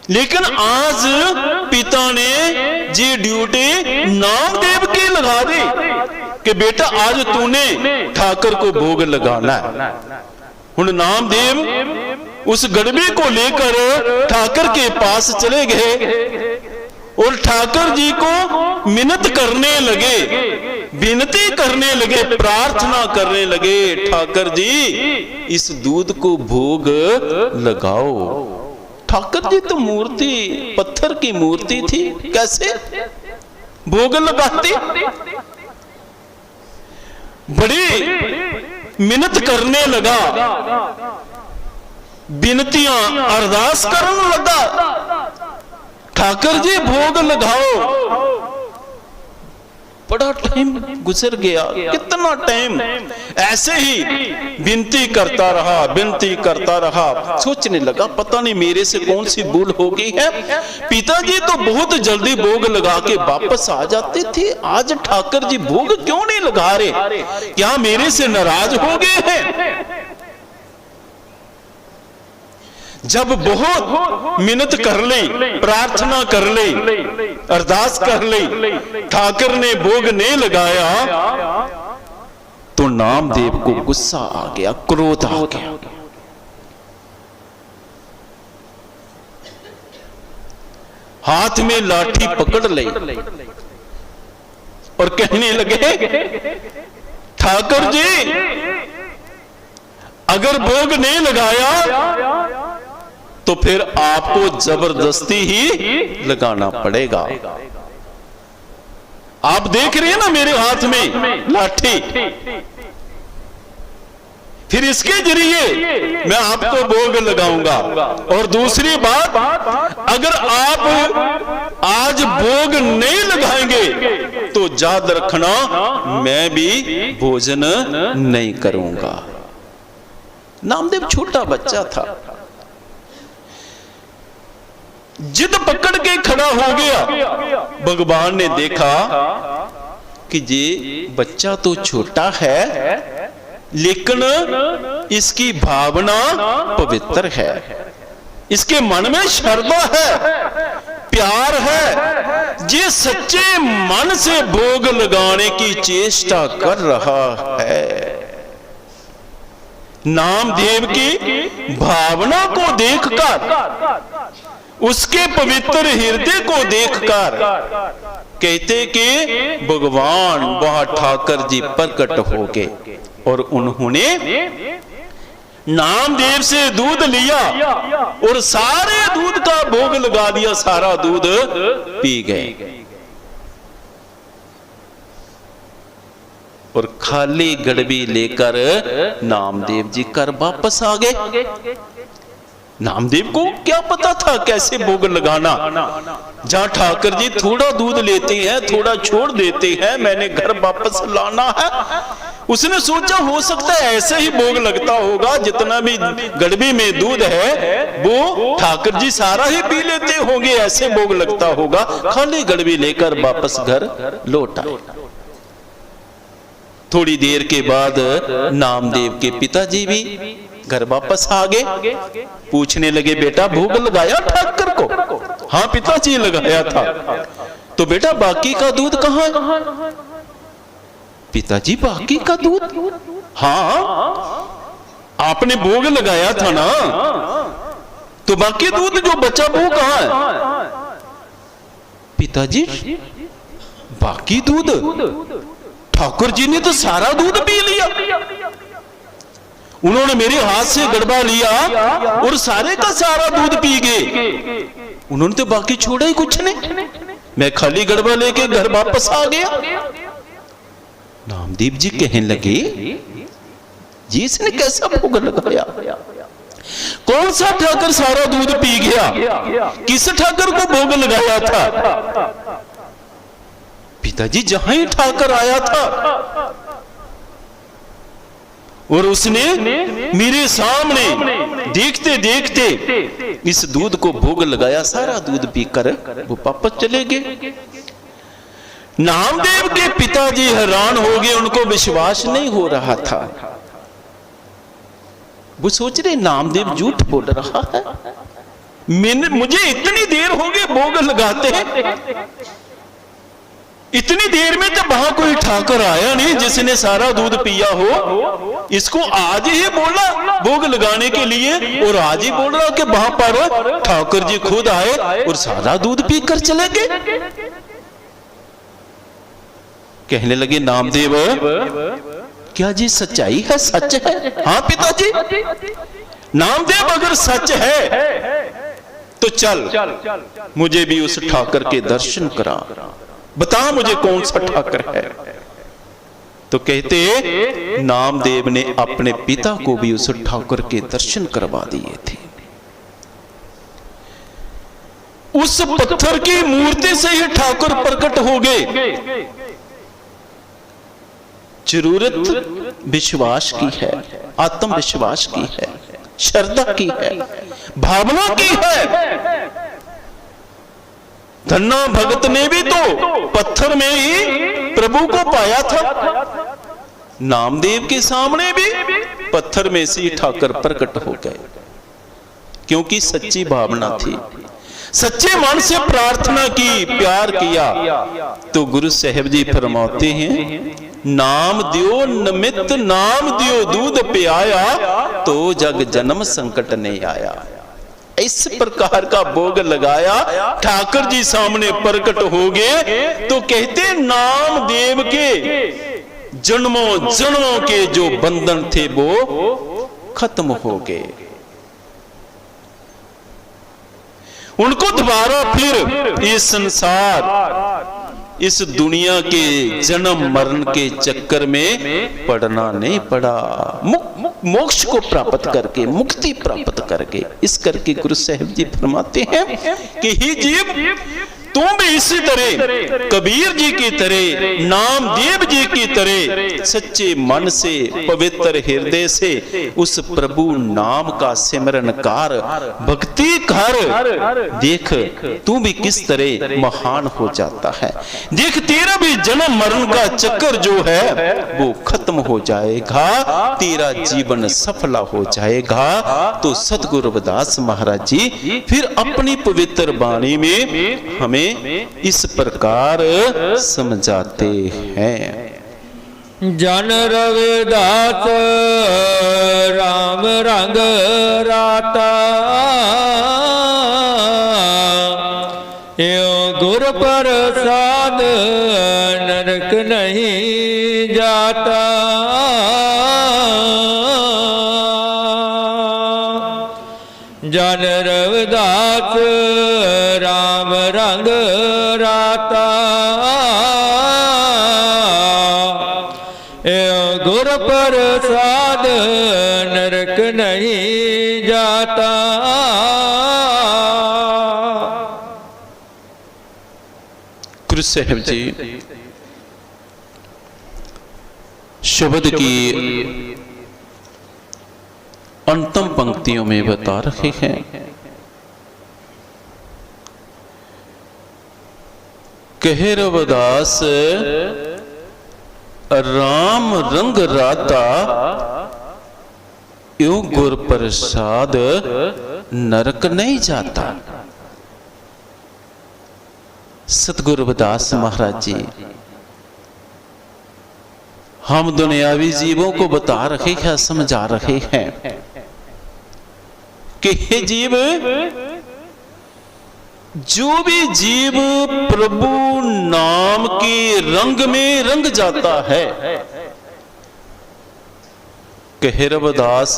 लेकिन आज पिता ने जी ड्यूटी नामदेव की लगा दी कि बेटा आज तूने ठाकर को भोग लगाना है। उन नामदेव उस गड़बे को लेकर ठाकर के पास चले गए और ठाकर जी को मिन्नत करने लगे, विनती करने लगे, प्रार्थना करने लगे, ठाकर जी इस दूध को भोग लगाओ। ठाकर जी तो मूर्ति पत्थर की मूर्ति थी, कैसे भोग लगाती? बड़ी मिन्नत करने लगा, विनतियां अरदास करने लगा, ठाकर जी भोग लगाओ। बड़ा टाइम गुजर गया, कितना टाइम ऐसे ही विनती करता रहा, विनती करता रहा। सोचने लगा पता नहीं मेरे से कौन सी भूल हो गई है, पिताजी तो बहुत जल्दी भोग लगा के वापस आ जाते थे, आज ठाकर जी भोग क्यों नहीं लगा रहे? क्या मेरे से नाराज हो गए हैं? जब बहुत मिन्नत कर ली, प्रार्थना कर ली, अरदास कर ली, ठाकर ने भोग नहीं लगाया तो नामदेव को गुस्सा आ गया, क्रोध आ गया। हाथ में लाठी पकड़ ली और कहने लगे, ठाकर जी अगर भोग नहीं लगाया तो फिर आपको जबरदस्ती ही लगाना पड़ेगा। आप देख रहे हैं ना मेरे हाथ में लाठी, फिर इसके जरिए मैं आपको भोग लगाऊंगा। और दूसरी बात, अगर आप आज भोग नहीं लगाएंगे तो याद रखना मैं भी भोजन नहीं करूंगा। नामदेव छोटा बच्चा था, जिद पकड़ के खड़ा हो गया। भगवान ने देखा कि ये बच्चा तो छोटा है लेकिन इसकी भावना पवित्र है, इसके मन में श्रद्धा है, प्यार है, ये सच्चे मन से भोग लगाने की चेष्टा कर रहा है। नामदेव की भावना को देखकर, उसके पवित्र हृदय को देखकर कहते कि भगवान वहां ठाकर जी प्रकट हो गए और उन्होंने नामदेव से दूध लिया और सारे दूध का भोग लगा दिया, सारा दूध पी गए और खाली गड़बी लेकर नामदेव जी घर वापस आ गए। नामदेव को क्या पता था कैसे भोग लगाना। जहां ठाकर जी थोड़ा दूध लेते हैं, थोड़ा छोड़ देते हैं, मैंने घर वापस लाना है, उसने सोचा हो सकता है ऐसे ही भोग लगता होगा, जितना भी गड़बी में दूध है वो ठाकर जी सारा ही पी लेते होंगे, ऐसे भोग लगता होगा। खाली गड़बी लेकर वापस घर लौट आए। थोड़ी देर के बाद नामदेव के पिताजी भी घर वापस आ गए। पूछने लगे, बेटा भोग लगाया ठाकर को? हाँ पिताजी लगाया था। तो बेटा बाकी का दूध कहाँ है? पिताजी बाकी का दूध? हाँ आपने भोग लगाया था ना, तो बाकी दूध जो बचा वो कहाँ है? पिताजी बाकी दूध? ठाकुर जी ने तो सारा दूध पी लिया, उन्होंने मेरे हाथ से गड़बा लिया और सारे का सारा दूध पी गए, उन्होंने तो बाकी छोड़ा ही कुछ नहीं, मैं खाली गड़बा लेके घर वापस आ गया। नामदेव जी कहने लगे, जी इसने कैसा भोग लगाया? कौन सा ठाकर सारा दूध पी गया? किस ठाकर को भोग लगाया था? पिताजी जहां ही ठाकर आया था और उसने मेरे सामने देखते देखते इस दूध को भोग लगाया, सारा दूध पीकर वो वापस चले गए। नामदेव के पिताजी हैरान हो गए, उनको विश्वास नहीं हो रहा था। वो सोच रहे नामदेव झूठ बोल रहा है, मुझे इतनी देर हो गई भोग लगाते हैं, इतनी देर में तो वहां कोई ठाकर आया नहीं जिसने सारा दूध पिया हो, इसको आज ही बोला भोग लगाने के लिए और आज ही बोल रहा कि वहां पर ठाकर जी खुद आए और सारा दूध पीकर चले गए। कहने लगे, नामदेव क्या जी सच्चाई है, सच है? हाँ पिताजी। नामदेव अगर सच है तो चल मुझे भी उस ठाकर के दर्शन करा, बता मुझे कौन सा ठाकर है। तो कहते नामदेव ने अपने पिता को भी उस ठाकर के दर्शन करवा दिए थे। उस पत्थर की मूर्ति से ही ठाकुर प्रकट हो गए। जरूरत विश्वास की है, आत्मविश्वास की है, श्रद्धा की है, भावना की है। धन्ना भगत ने भी तो पत्थर में ही प्रभु को पाया था, नामदेव के सामने भी पत्थर में से ठाकर प्रकट हो गए। क्योंकि सच्ची भावना थी, सच्चे मन से प्रार्थना की, प्यार किया। तो गुरु साहिब जी फरमाते हैं, नाम दियो निमित्त नाम दियो दूध पियाया, तो जग जन्म संकट नहीं आया। इस प्रकार का भोग लगाया, ठाकुर जी सामने प्रकट हो गए। तो कहते नाम देव के जन्मों जन्मों के जो बंधन थे वो खत्म हो गए। उनको दोबारा फिर ये संसार, इस दुनिया के जन्म मरण के चक्कर में पड़ना नहीं पड़ा। मोक्ष को प्राप्त करके, मुक्ति प्राप्त करके, इस करके गुरु साहिब जी फरमाते हैं कि ही जीव तुम भी इसी तरह कबीर जी की तरह, नामदेव जी की तरह सच्चे मन से, पवित्र हृदय से उस प्रभु नाम का सिमरन कर, भक्ति कर। देख तू भी किस तरह महान हो जाता है। देख तेरा भी जन्म मरण का चक्कर जो है वो खत्म हो जाएगा, तेरा जीवन सफल हो जाएगा। तो सतगुरु रविदास महाराज जी फिर अपनी पवित्र वाणी में हमें इस प्रकार समझाते हैं। जन रविदास राम रंग राता, यो गुर प्रसाद नरक नहीं जाता। जन रविदास राम रंग राता, गुर प्रसाद नरक नहीं जाता। गुरु साहिब जी शब्द की अंतिम पंक्तियों में बता रहे हैं, कहे रविदास राम रंग राता, यो गुर प्रसाद नरक नहीं जाता। सतगुरु रविदास महाराज जी हम दुनियावी जीवों को बता रहे हैं, समझा रहे हैं कि हे जीव, जो भी जीव प्रभु नाम के रंग में रंग जाता है, कहे रविदास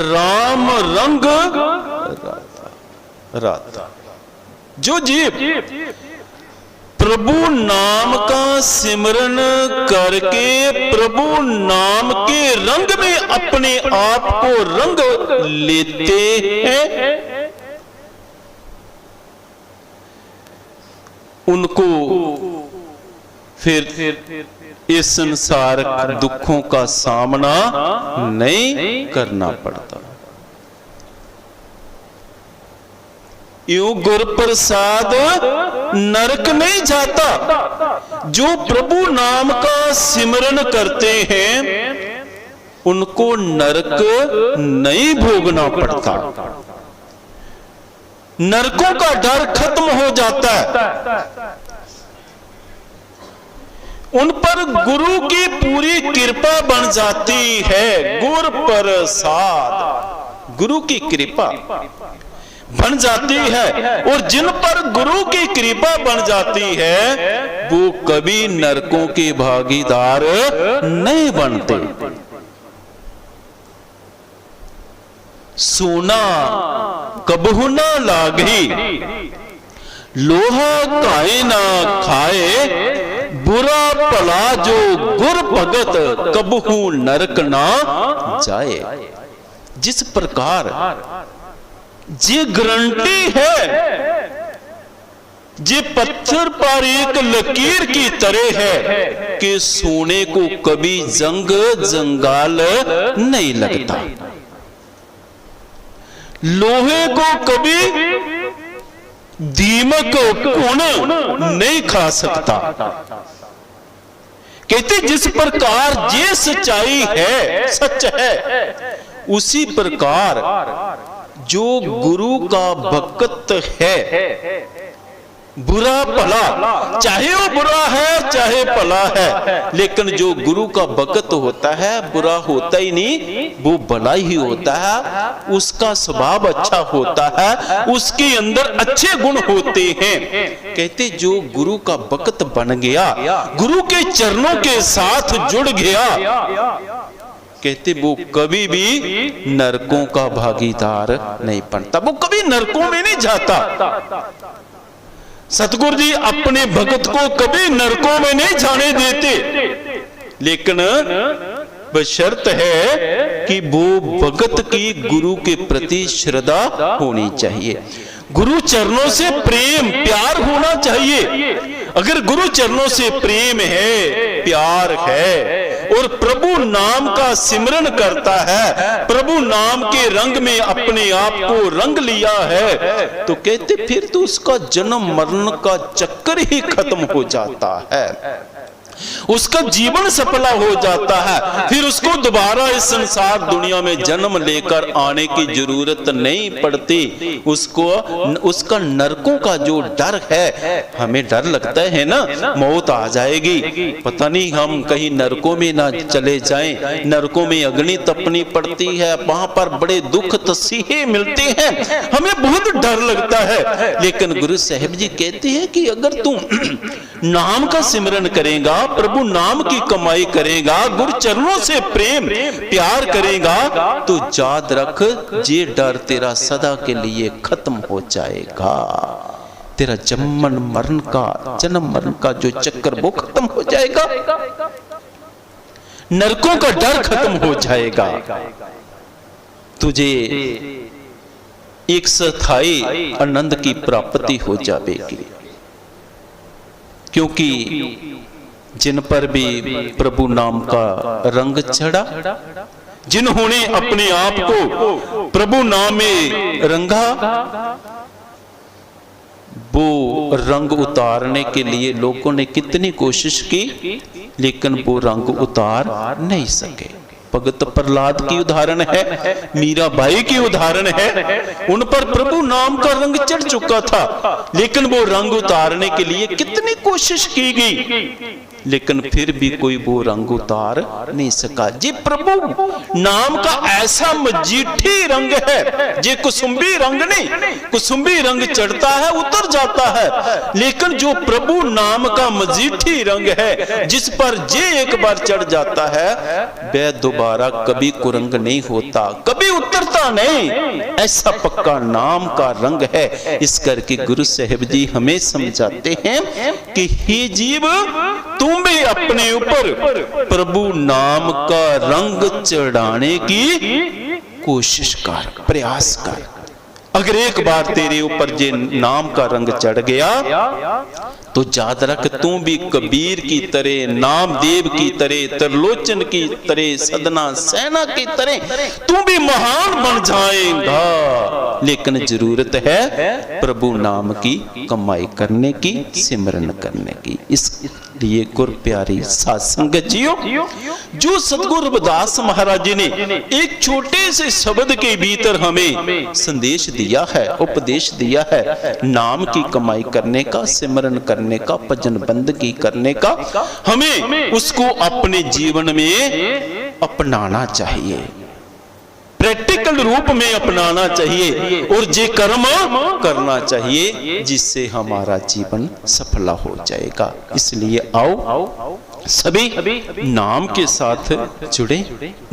राम रंग राता, जो जीव प्रभु नाम का सिमरन करके प्रभु नाम के रंग में अपने आप को रंग लेते हैं, उनको फिर इस संसार दुखों का सामना नहीं करना पड़ता। यो गुर प्रसाद नरक नहीं जाता। जो प्रभु नाम का सिमरन करते हैं उनको नरक नहीं भोगना पड़ता, नरकों का डर खत्म हो जाता है। उन पर गुरु की पूरी कृपा बन जाती है। गुर प्रसाद, गुरु की कृपा बन जाती है, और जिन पर गुरु की कृपा बन जाती है वो कभी नरकों के भागीदार नहीं बनते। सोना कबहू ना लागी, लोहा काए ना खाए, बुरा भला जो गुर भगत कबहू नरक ना जाए। जिस प्रकार ये गारंटी है, ये पत्थर पर एक लकीर की तरह है कि सोने को कभी जंग जंगाल नहीं लगता, लोहे को कभी दीमक कौन नहीं खा सकता। कहते जिस प्रकार ये सच्चाई है, सच है, उसी प्रकार जो गुरु का भक्त है, बुरा भला, चाहे वो बुरा है चाहे भला है, लेकिन जो गुरु का भक्त होता है बुरा होता ही नहीं, वो भला ही होता है, उसका स्वभाव अच्छा होता है, उसके अंदर अच्छे गुण होते हैं। कहते जो गुरु का भक्त बन गया, गुरु के चरणों के साथ जुड़ गया, कहते वो कभी भी नरकों का भागीदार नहीं बनता, वो कभी नरकों में नहीं जाता। सतगुरु जी अपने भक्त को कभी नरकों में नहीं जाने देते, लेकिन बशर्त है कि वो भक्त की गुरु के प्रति श्रद्धा होनी चाहिए, गुरु चरणों से प्रेम प्यार होना चाहिए। अगर गुरु चरणों से प्रेम है, प्यार है, और प्रभु नाम का सिमरन करता है, प्रभु नाम के रंग में अपने आप को रंग लिया है, तो कहते फिर तो उसका जन्म मरण का चक्कर ही खत्म हो जाता है, उसका जीवन सफला हो जाता है, फिर उसको दोबारा इस संसार दुनिया में जन्म लेकर आने की जरूरत नहीं पड़ती। उसको उसका नरकों का जो डर है, हमें डर लगता है ना मौत आ जाएगी, पता नहीं हम कहीं नरकों में ना चले जाएं, नरकों में अग्नि तपनी पड़ती है, वहां पर बड़े दुख तसीहे मिलते हैं, हमें बहुत डर लगता है। लेकिन गुरु साहिब जी कहते हैं कि अगर तू नाम का सिमरन करेगा, प्रभु नाम की कमाई करेगा, गुरु चरणों से प्रेम प्यार करेगा, तो याद रख ये डर तेरा सदा के लिए खत्म हो जाएगा, तेरा जन्म मरण का जो चक्कर वो खत्म हो जाएगा, नरकों का डर खत्म हो जाएगा, तुझे एक स्थायी आनंद की प्राप्ति हो जाएगी। क्योंकि जिन पर भी प्रभु नाम का रंग चढ़ा, जिन्होंने अपने आप को प्रभु नाम में रंगा, वो रंग उतारने के लिए लोगों ने कितनी कोशिश की, लेकिन वो रंग उतार नहीं सके। भगत प्रहलाद की उदाहरण है, मीराबाई की उदाहरण है, उन पर प्रभु नाम का रंग चढ़ चुका था, लेकिन वो रंग उतारने के लिए कितनी कोशिश की गई, लेकिन फिर भी कोई वो रंग उतार नहीं सका। जी प्रभु नाम का ऐसा मजीठी रंग है, जे कुसुम्बी रंग नहीं, कुसुम्बी रंग चढ़ता है उतर जाता है, लेकिन जो प्रभु नाम का मजीठी रंग है, जिस पर जे एक बार चढ़ जाता है, वह दोबारा कभी कुरंग नहीं होता, कभी उतरता नहीं, ऐसा पक्का नाम का रंग है। इस करके गुरु साहिब जी हमें समझाते हैं कि हे जीव, तुम भी अपने ऊपर प्रभु नाम का रंग चढ़ाने की कोशिश कर, प्रयास कर। अगर एक बार तेरे ऊपर जे नाम का रंग चढ़ गया, तो याद रख तू भी कबीर की तरह, नामदेव की तरह, त्रिलोचन की तरह, सदना सेना की तरह तू भी महान बन जाएगा। लेकिन जरूरत है प्रभु नाम की कमाई करने की, सिमरन करने की। इसलिए गुरु प्यारी साध संगत जियो, जो सतगुरु रविदास महाराज जी ने एक छोटे से शब्द के भीतर हमें संदेश दिया है, उपदेश दिया है, नाम की कमाई करने का, सिमरन करने का, भजन बंदगी करने का, हमें उसको अपने जीवन में अपनाना चाहिए, प्रैक्टिकल रूप में अपनाना चाहिए, और जे कर्म करना चाहिए जिससे हमारा जीवन सफल हो जाएगा। इसलिए आओ सभी नाम के साथ जुड़े,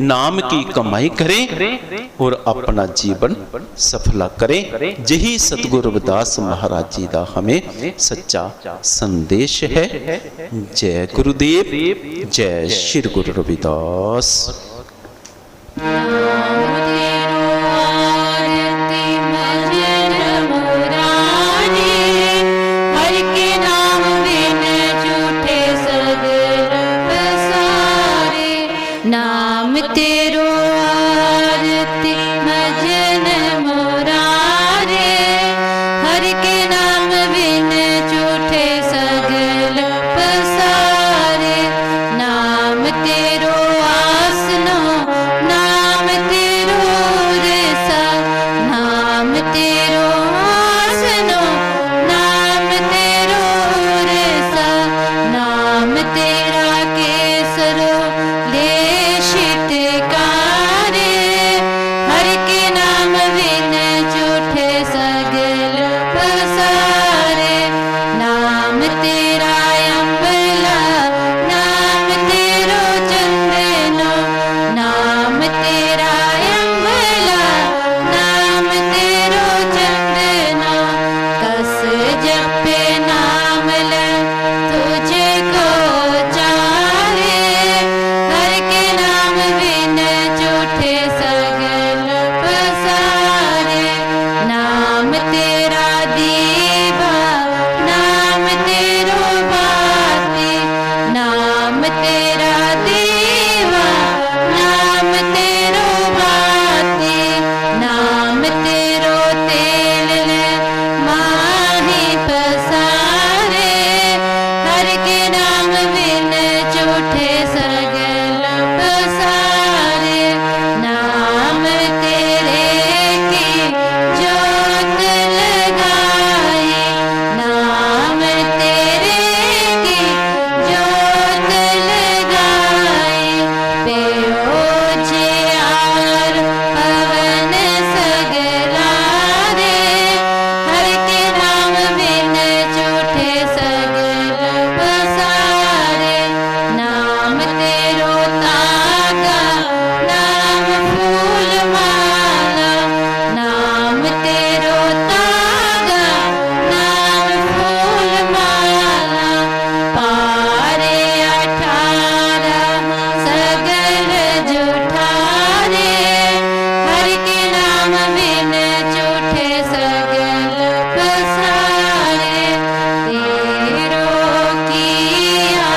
नाम की कमाई करें और अपना जीवन सफल करें। यही सतगुरु रविदास महाराज जी का हमें सच्चा संदेश है। जय गुरुदेव, जय श्री गुरु रविदास। नाम तेरो आरती भजन मुरारे, हर के नाम बिन झूठे सगल पसारे। नाम तेरो आसन तेरा अम्बला, नाम तेरो चंदनो, नाम तेरा अम्बला, नाम तेरो चंदनो। कस जपे नाम ले तुझे को चाहे, हर के नाम बिन झूठे सगल पसारे। नाम तेरा दीवा, नाम तेरो बाती, नाम तेरा दीवा, नाम तेरो बाती। नाम तेरो तेल ले माही पसारे, हर के नाम बिन झूठे सगल पसारे। नाम तेरे की जोत लगाई, नाम तेरे की जोत लगाई। पेओ जियार पवन सगला रे, हर के नाम बिन झूठे सगल पसारे। नाम तेरो तागा, नाम फूल माला, नाम तेरो तागा, नाम फूल माला। पारे 18 सगल जुठारे, हर के नाम बिन झूठे सगल पसारे। तेरो किया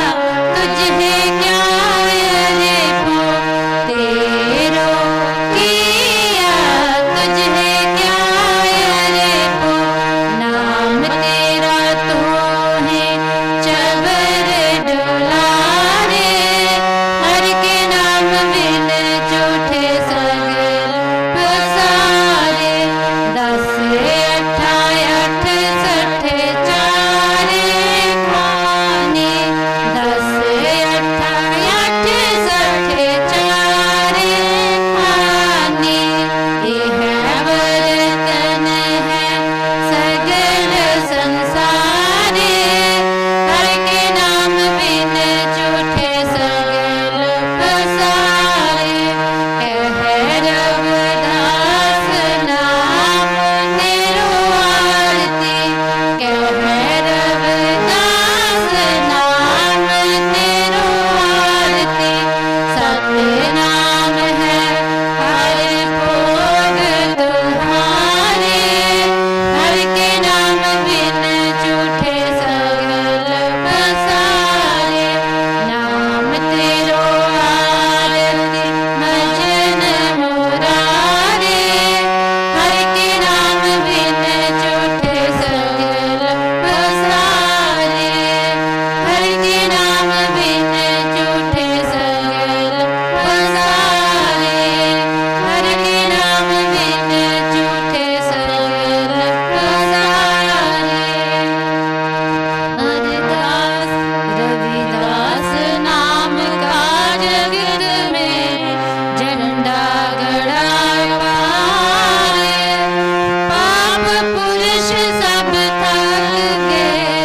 तुझे क्या रे पो, तेरो किया तुझे क्या रे पो। नाम तेरा तो है चबर डुलारे, हर के नाम बिन झूठे सगल पसारे। 10 8 60 चारे खाने, 10 8 60 चारे खाने। यह बर्तन है सगल संसारे, हर के नाम बिन झूठे सगल पसारे। कह रविदास नाम तेरो आरती, कह रविदास नाम तेरो आरती। सतनाम है हर भोग तुम्हारे, हर के नाम बिन झूठे सगल पसारे। नाम तेरो आरती भजन मुरारे, हर के नाम बिन झूठे सगल पसारे। हर के नाम बिन झूठे सगल पसारे, हर के नाम बिन झूठे सगल पसारे। हरदास रविदास नाम का जगत में झंडा गड़ा पाए। पाप पुरुष सब थक गए,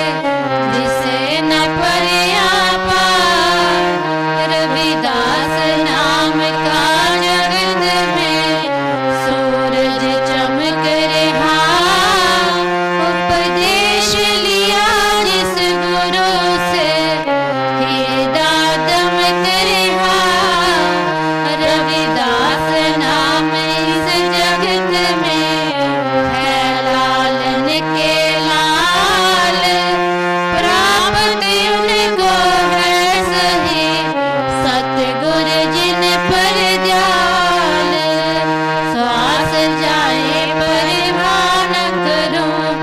जिसे न परिया पार। रविदास नाम का जगत में सूरज चमक रहा, उपदेश लिया जिस गुरु से, हे दादम रहा। रविदास नाम इस जगत में है लालन के लाल, प्राप्त उनको है सही, सतगुर जिन पर दयाल। श्वास जाए परिवान करूं,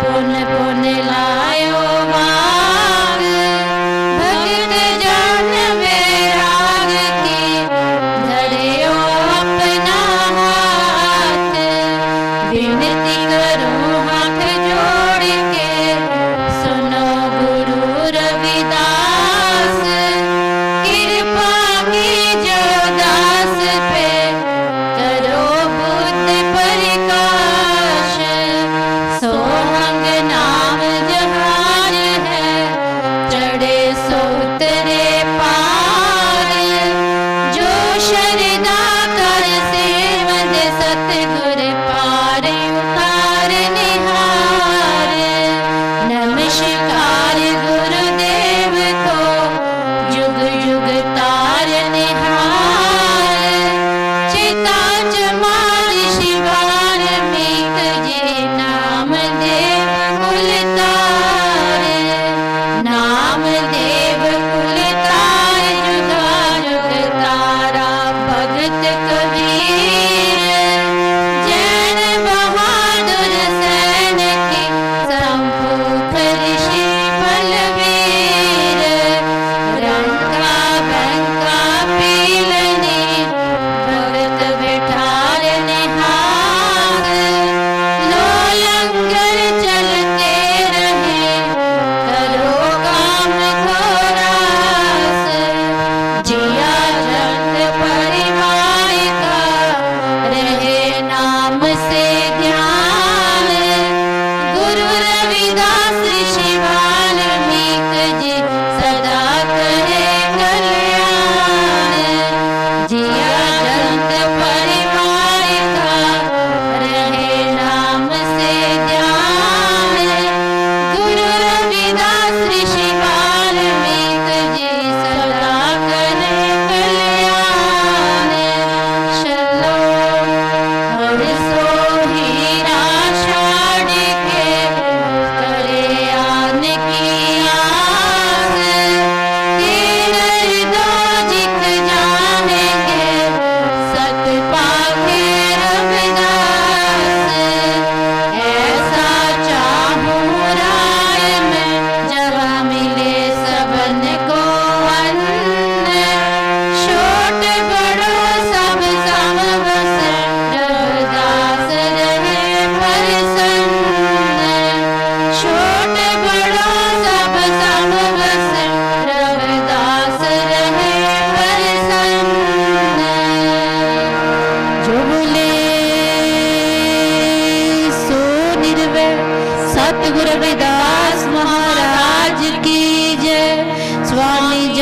पुन पुन लायो वाग। भगत जान वैराग की, धरियो अपना हाथ। विनती करूं हाथ जोड़ के, सुनो गुरु रवि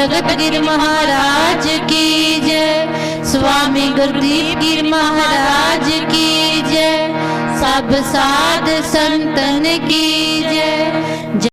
जगत गिर महाराज की जय, स्वामी गुरदीप गिर महाराज की जय, सब साध संतन की जय।